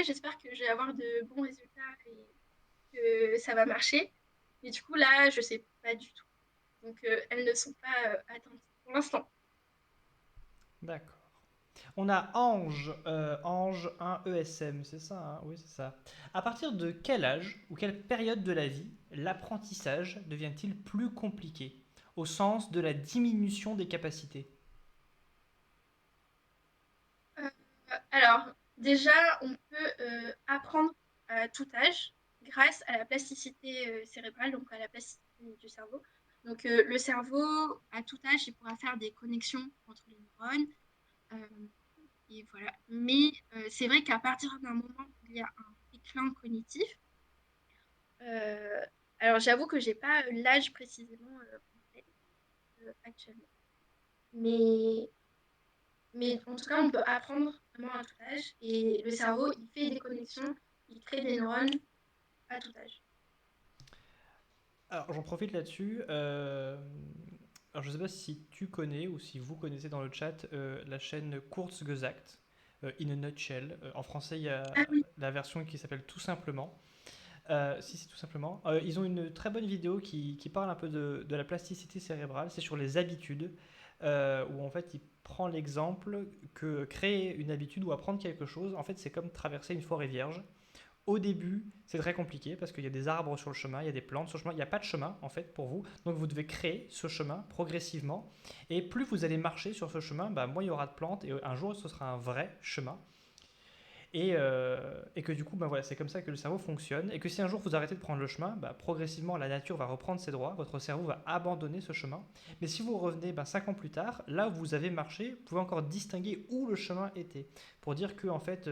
j'espère que je vais avoir de bons résultats et que ça va marcher. Mais du coup, là, je sais pas du tout. Donc, elles ne sont pas atteintes pour l'instant. D'accord. On a Ange, Ange 1 ESM, c'est ça, hein? Oui, c'est ça. À partir de quel âge ou quelle période de la vie l'apprentissage devient-il plus compliqué au sens de la diminution des capacités? Euh, alors, déjà, on peut apprendre à tout âge grâce à la plasticité cérébrale, donc à la plasticité du cerveau. Donc, le cerveau, à tout âge, il pourra faire des connexions entre les neurones. euh, et voilà. Mais c'est vrai qu'à partir d'un moment, il y a un déclin cognitif. Euh, alors, j'avoue que j'ai pas l'âge précisément en tête actuellement. Mais en tout cas, on peut apprendre vraiment à tout âge. Et le cerveau, il fait des connexions, il crée des neurones à tout âge. Alors j'en profite là-dessus. Alors je ne sais pas si tu connais ou si vous connaissez dans le chat la chaîne Kurzgesagt, In a Nutshell. En français, il y Ah a oui, la version qui s'appelle Tout simplement. Si c'est tout simplement. Ils ont une très bonne vidéo qui parle un peu de la plasticité cérébrale. C'est sur les habitudes, où en fait il prend l'exemple que créer une habitude ou apprendre quelque chose, en fait c'est comme traverser une forêt vierge. Au début, c'est très compliqué parce qu'il y a des arbres sur le chemin, il y a des plantes sur le chemin, il n'y a pas de chemin en fait pour vous. Donc vous devez créer ce chemin progressivement. Et plus vous allez marcher sur ce chemin, bah, moins il y aura de plantes et un jour ce sera un vrai chemin. Et que du coup, bah, voilà, c'est comme ça que le cerveau fonctionne. Et que si un jour vous arrêtez de prendre le chemin, bah, progressivement la nature va reprendre ses droits, votre cerveau va abandonner ce chemin. Mais si vous revenez 5 ans plus tard, là où vous avez marché, vous pouvez encore distinguer où le chemin était. Pour dire que en fait,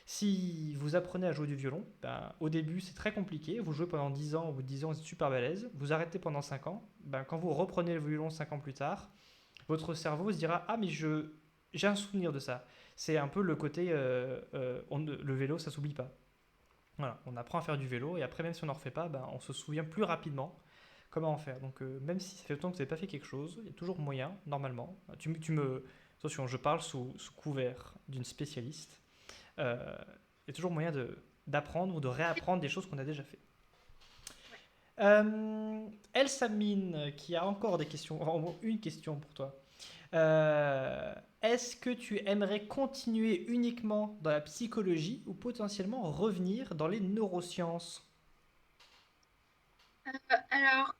si vous apprenez à jouer du violon, ben, au début c'est très compliqué, vous jouez pendant 10 ans, au bout de 10 ans vous êtes super balèze, vous arrêtez pendant 5 ans, ben, quand vous reprenez le violon 5 ans plus tard, votre cerveau se dira ah mais j'ai un souvenir de ça. C'est un peu le côté le vélo ça s'oublie pas. Voilà, on apprend à faire du vélo et après même si on n'en refait pas, ben, on se souvient plus rapidement comment en faire. Donc même si ça fait longtemps que vous n'avez pas fait quelque chose, il y a toujours moyen, normalement. Attention, je parle sous couvert d'une spécialiste. Il y a toujours moyen d'apprendre ou de réapprendre des choses qu'on a déjà fait. ouais. Elsa Mine, qui a encore des questions, enfin, au moins une question pour toi. Est-ce que tu aimerais continuer uniquement dans la psychologie ou potentiellement revenir dans les neurosciences? Alors,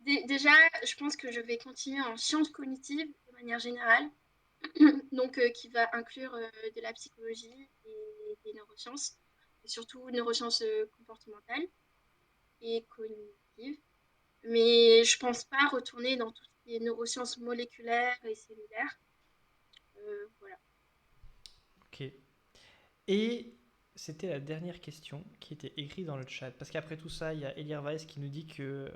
déjà, je pense que je vais continuer en sciences cognitives de manière générale, donc qui va inclure de la psychologie et des neurosciences, et surtout neurosciences comportementales et cognitives. Mais je pense pas retourner dans tout ce qui est neurosciences moléculaires et cellulaires. Voilà. Ok. Et c'était la dernière question qui était écrite dans le chat. Parce qu'après tout ça, il y a Elir Weiss qui nous dit que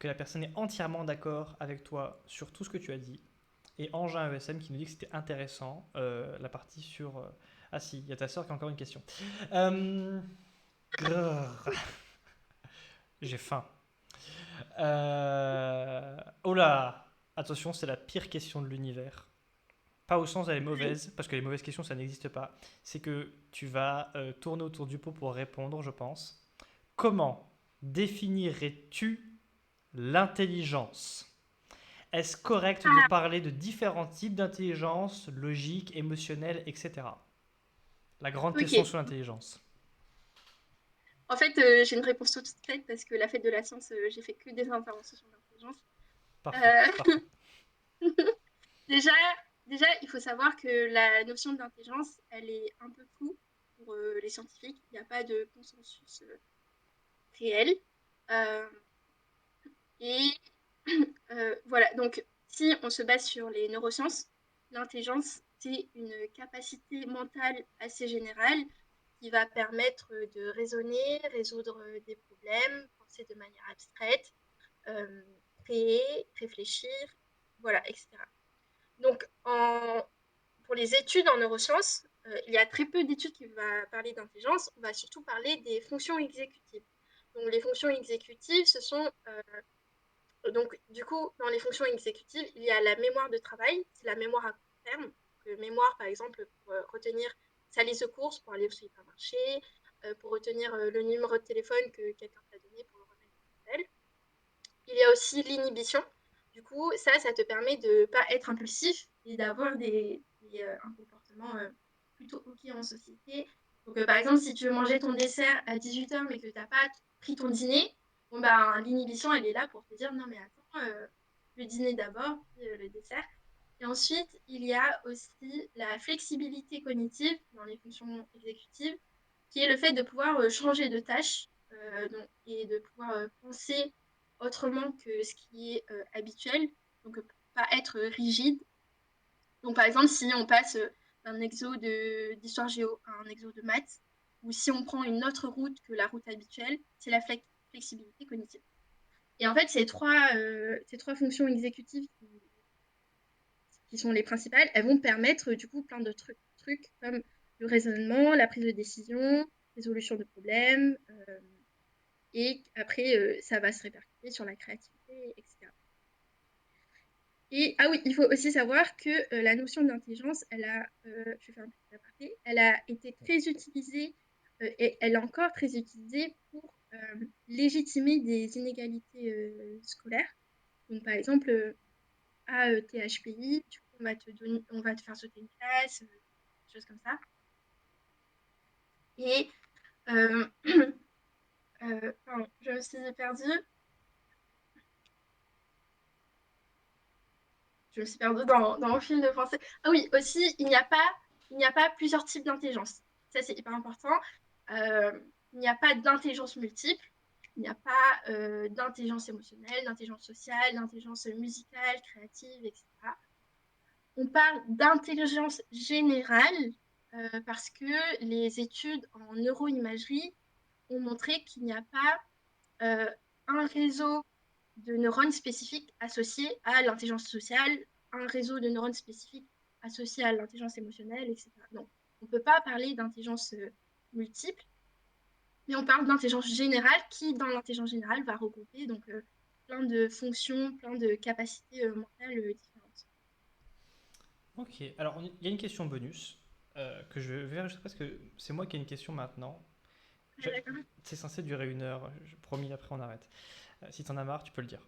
la personne est entièrement d'accord avec toi sur tout ce que tu as dit. Et Angin ESM qui nous dit que c'était intéressant, la partie sur... Ah si, il y a ta soeur qui a encore une question. Euh, grrr, J'ai faim. Oh là. Attention, c'est la pire question de l'univers. Pas au sens elle est mauvaise, parce que les mauvaises questions ça n'existe pas. C'est que tu vas tourner autour du pot pour répondre, je pense. Comment définirais-tu l'intelligence? Est-ce correct de Ah, parler de différents types d'intelligence, logique, émotionnelle, etc. La grande question ok. sur l'intelligence. En fait, j'ai une réponse toute faite parce que la fête de la science, j'ai fait que des interventions sur l'intelligence. Parfait, Euh, parfait. déjà, déjà, il faut savoir que la notion d'intelligence, elle est un peu floue pour les scientifiques. Il n'y a pas de consensus réel. Euh, et voilà, donc si on se base sur les neurosciences, l'intelligence, c'est une capacité mentale assez générale qui va permettre de raisonner, résoudre des problèmes, penser de manière abstraite, euh, créer, réfléchir, voilà, etc. Donc, pour les études en neurosciences, il y a très peu d'études qui vont parler d'intelligence. On va surtout parler des fonctions exécutives. Donc, les fonctions exécutives, ce sont Donc, du coup, dans les fonctions exécutives, il y a la mémoire de travail, c'est la mémoire à court terme. Donc, mémoire, par exemple, pour retenir sa liste de courses pour aller au supermarché, pour retenir le numéro de téléphone que quelqu'un t'a donné pour le remettre dans l'hôtel. Il y a aussi l'inhibition. Du coup, ça te permet de ne pas être impulsif et d'avoir un comportement plutôt OK en société. Donc, par exemple, si tu veux manger ton dessert à 18h mais que tu n'as pas pris ton dîner, bon, ben, l'inhibition, elle est là pour te dire non, mais attends, le dîner d'abord, puis le dessert. Et ensuite, il y a aussi la flexibilité cognitive dans les fonctions exécutives, qui est le fait de pouvoir changer de tâche et de pouvoir penser autrement que ce qui est habituel, donc pas être rigide. Donc par exemple, si on passe d'un exo d'histoire géo à un exo de maths, ou si on prend une autre route que la route habituelle, c'est la flexibilité cognitive. Et en fait, ces trois fonctions exécutives qui sont les principales, elles vont permettre du coup plein de trucs comme le raisonnement, la prise de décision, résolution de problèmes, et après, ça va se répercuter sur la créativité, etc. Et ah oui, il faut aussi savoir que la notion d'intelligence, je vais faire un petit aparté, elle a été très utilisée et elle est encore très utilisée pour légitimer des inégalités scolaires. Donc par exemple, à THPI, du coup, on va te faire sauter une classe, des choses comme ça. Et pardon, je me suis perdue. Je me suis perdue dans mon fil de pensée. Ah oui, aussi, il n'y a pas plusieurs types d'intelligence. Ça, c'est hyper important. Euh, il n'y a pas d'intelligence multiple. Il n'y a pas d'intelligence émotionnelle, d'intelligence sociale, d'intelligence musicale, créative, etc. On parle d'intelligence générale parce que les études en neuroimagerie ont montré qu'il n'y a pas un réseau de neurones spécifiques associés à l'intelligence sociale, un réseau de neurones spécifiques associés à l'intelligence émotionnelle, etc. Donc, on ne peut pas parler d'intelligence multiple, mais on parle d'intelligence générale qui, dans l'intelligence générale, va regrouper donc plein de fonctions, plein de capacités mentales différentes. Ok, alors il y a une question bonus que je vais rajouter parce que c'est moi qui ai une question maintenant. Ah, Je- d'accord. c'est censé durer 1 heure, promis, après on arrête. Si t'en as marre, tu peux le dire.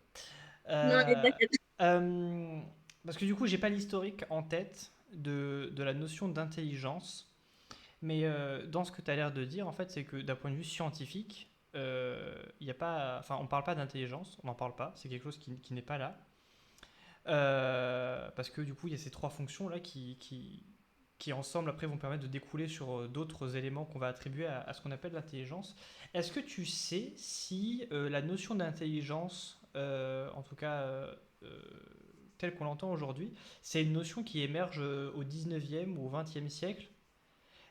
Non, mais Euh, t'inquiète. euh, Parce que du coup, j'ai pas l'historique en tête de la notion d'intelligence, mais dans ce que tu as l'air de dire, en fait, c'est que d'un point de vue scientifique, il y a pas, enfin, on parle pas d'intelligence, on n'en parle pas, c'est quelque chose qui n'est pas là. Parce que du coup, il y a ces trois fonctions là qui ensemble après vont permettre de découler sur d'autres éléments qu'on va attribuer à ce qu'on appelle l'intelligence. Est-ce que tu sais si la notion d'intelligence, en tout cas euh, telle qu'on l'entend aujourd'hui, c'est une notion qui émerge au 19e ou au 20e siècle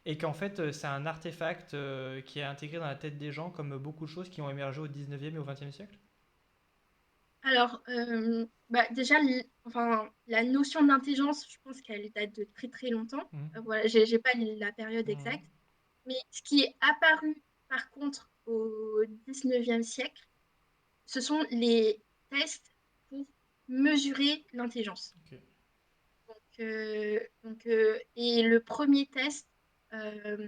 et qu'en fait c'est un artefact qui est intégré dans la tête des gens comme beaucoup de choses qui ont émergé au 19e et au 20e siècle? Alors, bah, déjà, enfin, la notion d'intelligence, je pense qu'elle date de très très longtemps. Mhm. Voilà, j'ai pas la période Mhm. exacte. Mais ce qui est apparu, par contre, au 19e siècle, ce sont les tests pour mesurer l'intelligence. Ok. Et le premier test, euh,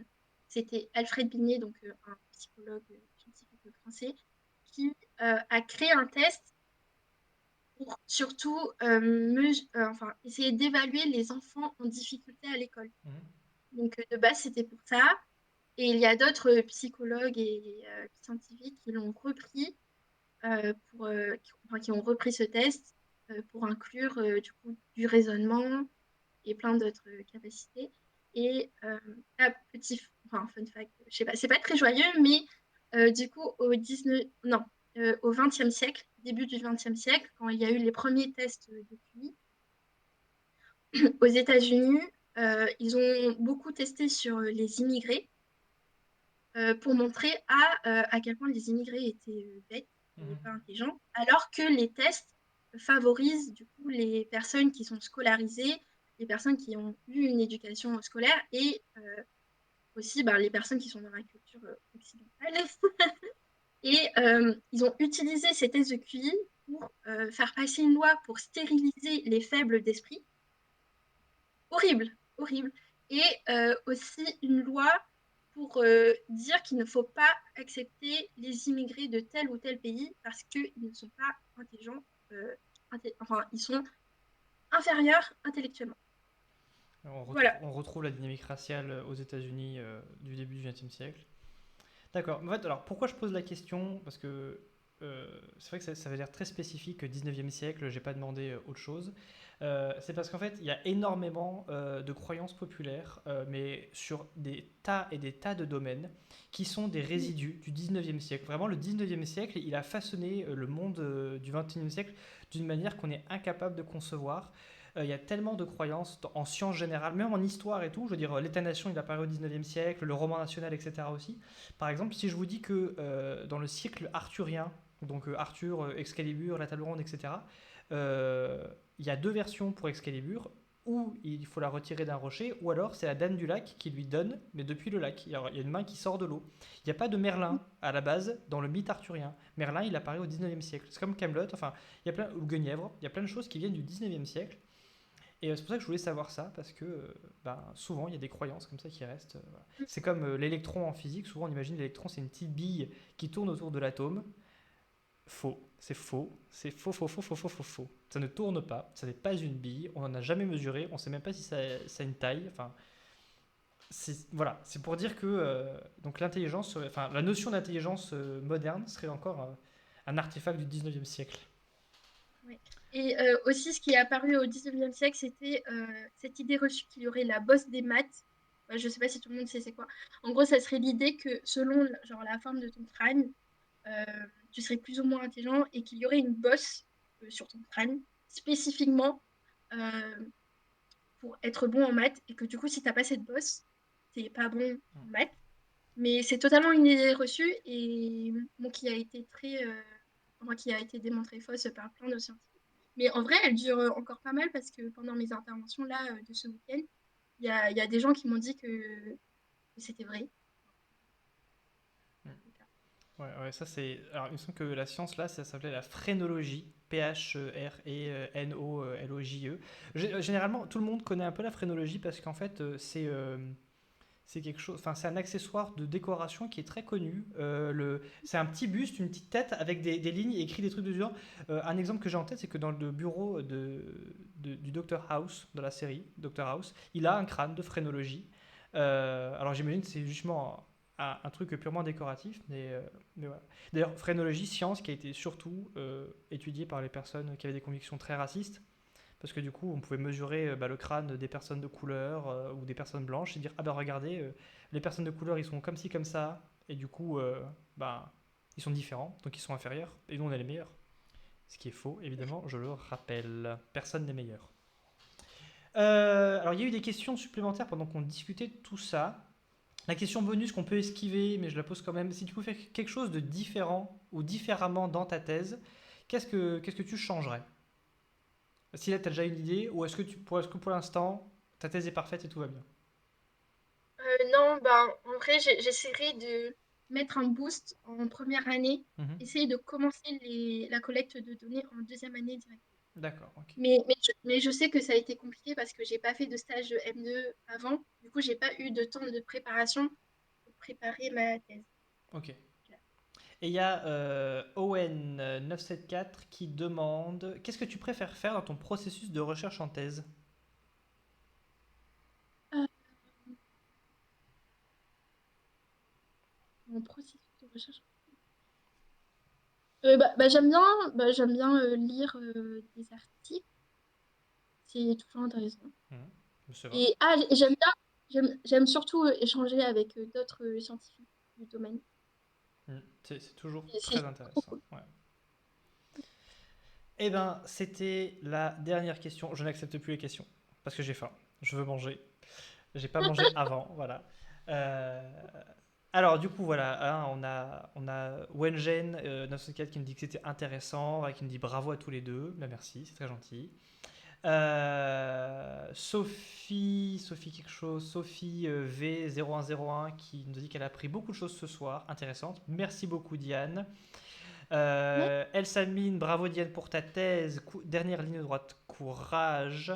c'était Alfred Binet, donc un psychologue scientifique français, qui a créé un test pour surtout enfin, essayer d'évaluer les enfants en difficulté à l'école. Mhm. Donc, de base, c'était pour ça. Et il y a d'autres psychologues et scientifiques qui l'ont repris enfin, qui ont repris ce test pour inclure du coup du raisonnement et plein d'autres capacités. Et enfin, fun fact, je sais pas, c'est pas très joyeux, mais du coup non, au XXe siècle, début du XXe siècle, quand il y a eu les premiers tests de QI aux États-Unis, ils ont beaucoup testé sur les immigrés pour montrer à quel point les immigrés étaient bêtes et pas Mhm. intelligents, alors que les tests favorisent du coup les personnes qui sont scolarisées, les personnes qui ont eu une éducation scolaire et aussi les personnes qui sont dans la culture occidentale. Et ils ont utilisé ces tests de QI pour faire passer une loi pour stériliser les faibles d'esprit. Horrible, horrible. Et aussi une loi pour dire qu'il ne faut pas accepter les immigrés de tel ou tel pays parce qu'ils ne sont pas intelligents, enfin, ils sont inférieurs intellectuellement. Voilà. On retrouve la dynamique raciale aux États-Unis du début du XXe siècle. D'accord. En fait, alors pourquoi je pose la question? Parce que c'est vrai que ça veut dire très spécifique 19e siècle, j'ai pas demandé autre chose. C'est parce qu'en fait, il y a énormément de croyances populaires, mais sur des tas et des tas de domaines, qui sont des résidus du 19e siècle. Vraiment, le 19e siècle, il a façonné le monde du 21e siècle d'une manière qu'on est incapable de concevoir. Il y a tellement de croyances en sciences générales, même en histoire et tout. Je veux dire, l'État-nation, il apparaît au 19e siècle, le roman national, etc. aussi. Par exemple, si je vous dis que dans le cycle arthurien, donc Arthur, Excalibur, la table ronde, etc., il y a deux versions pour Excalibur, où il faut la retirer d'un rocher, ou alors c'est la Dame du Lac qui lui donne, mais depuis le lac. Alors, il y a une main qui sort de l'eau. Il n'y a pas de Merlin à la base dans le mythe arthurien. Merlin, il apparaît au 19e siècle. C'est comme Camelot, enfin, il y a plein, ou Guenièvre, il y a plein de choses qui viennent du 19e siècle. Et c'est pour ça que je voulais savoir ça, parce que ben, souvent il y a des croyances comme ça qui restent. Voilà. C'est comme l'électron en physique, souvent on imagine l'électron c'est une petite bille qui tourne autour de l'atome. Faux, c'est faux, c'est faux, faux, faux, faux, faux, faux, faux. Ça ne tourne pas, ça n'est pas une bille, on n'en a jamais mesuré, on ne sait même pas si ça a une taille. Enfin, voilà, c'est pour dire que donc l'intelligence, enfin la notion d'intelligence moderne serait encore un artefact du 19e siècle. Ouais. Et aussi, ce qui est apparu au 19e siècle, c'était cette idée reçue qu'il y aurait la bosse des maths. Je ne sais pas si tout le monde sait c'est quoi. En gros, ça serait l'idée que selon genre, la forme de ton crâne, euh, tu serais plus ou moins intelligent et qu'il y aurait une bosse sur ton crâne spécifiquement euh, pour être bon en maths et que du coup, si tu n'as pas cette bosse, tu n'es pas bon en maths. Mais c'est totalement une idée reçue et bon, qui a été enfin, qui a été démontrée fausse par plein de scientifiques. Mais en vrai, elle dure encore pas mal parce que pendant mes interventions là de ce week-end, il y a des gens qui m'ont dit que c'était vrai. Ouais, ouais, ça c'est. Alors, il me semble que la science là, ça s'appelait la phrénologie. P-H-R-E-N-O-L-O-J-E. Généralement, tout le monde connaît un peu la phrénologie parce qu'en fait, c'est quelque chose. Enfin, c'est un accessoire de décoration qui est très connu. C'est un petit buste, une petite tête avec des lignes et écrit des trucs dessus. Un exemple que j'ai en tête, c'est que dans le bureau du Dr House, dans la série Dr House, il a un crâne de phrénologie. Alors j'imagine que c'est justement un truc purement décoratif, mais voilà. D'ailleurs, phrénologie, science qui a été surtout étudiée par les personnes qui avaient des convictions très racistes, parce que du coup, on pouvait mesurer le crâne des personnes de couleur ou des personnes blanches et dire ah ben regardez, les personnes de couleur ils sont comme ci comme ça, et du coup, bah, ils sont différents, donc ils sont inférieurs, et nous on est les meilleurs. Ce qui est faux, évidemment, je le rappelle. Personne n'est meilleur. Alors il y a eu des questions supplémentaires pendant qu'on discutait de tout ça. La question bonus qu'on peut esquiver, mais je la pose quand même, si tu pouvais faire quelque chose de différent ou différemment dans ta thèse, qu'est-ce que tu changerais? Si là tu as déjà une idée, ou est-ce que pour l'instant ta thèse est parfaite et tout va bien? Non, ben, en vrai, j'essaierai de mettre un boost en première année, Mhm. essayer de commencer la collecte de données en deuxième année directement. D'accord, ok. Mais je sais que ça a été compliqué parce que j'ai pas fait de stage de M2 avant. Du coup, j'ai pas eu de temps de préparation pour préparer ma thèse. Ok. Et il y a Owen974 qui demande qu'est-ce que tu préfères faire dans ton processus de recherche en thèse? Euh, Mon processus de recherche. J'aime bien lire des articles. C'est toujours intéressant. Mhm. C'est vrai. Et j'aime surtout échanger avec d'autres scientifiques du domaine. C'est toujours C'est très trop intéressant. cool. Ouais. Eh ben, c'était la dernière question. Je n'accepte plus les questions parce que j'ai faim. Je veux manger. J'ai pas mangé avant, voilà. Euh, alors du coup voilà, hein, on a Wengen 904 qui me dit que c'était intéressant, qui me dit bravo à tous les deux. Ben, merci, c'est très gentil. Sophie quelque chose, Sophie V0101 qui nous dit qu'elle a appris beaucoup de choses ce soir, intéressantes. Merci beaucoup Diane. Ouais, Elsa Mine, bravo Diane pour ta thèse. Dernière ligne droite, courage.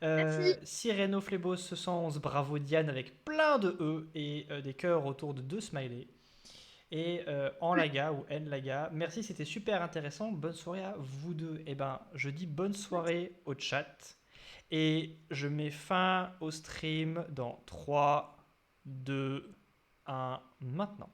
merci. Cyreno Phlébos Sens, bravo Diane avec plein de E et des cœurs autour de 2 smileys. Et en laga ou N laga, merci, c'était super intéressant. Bonne soirée à vous deux. Et ben, je dis bonne soirée au chat. Et je mets fin au stream dans 3, 2, 1, maintenant.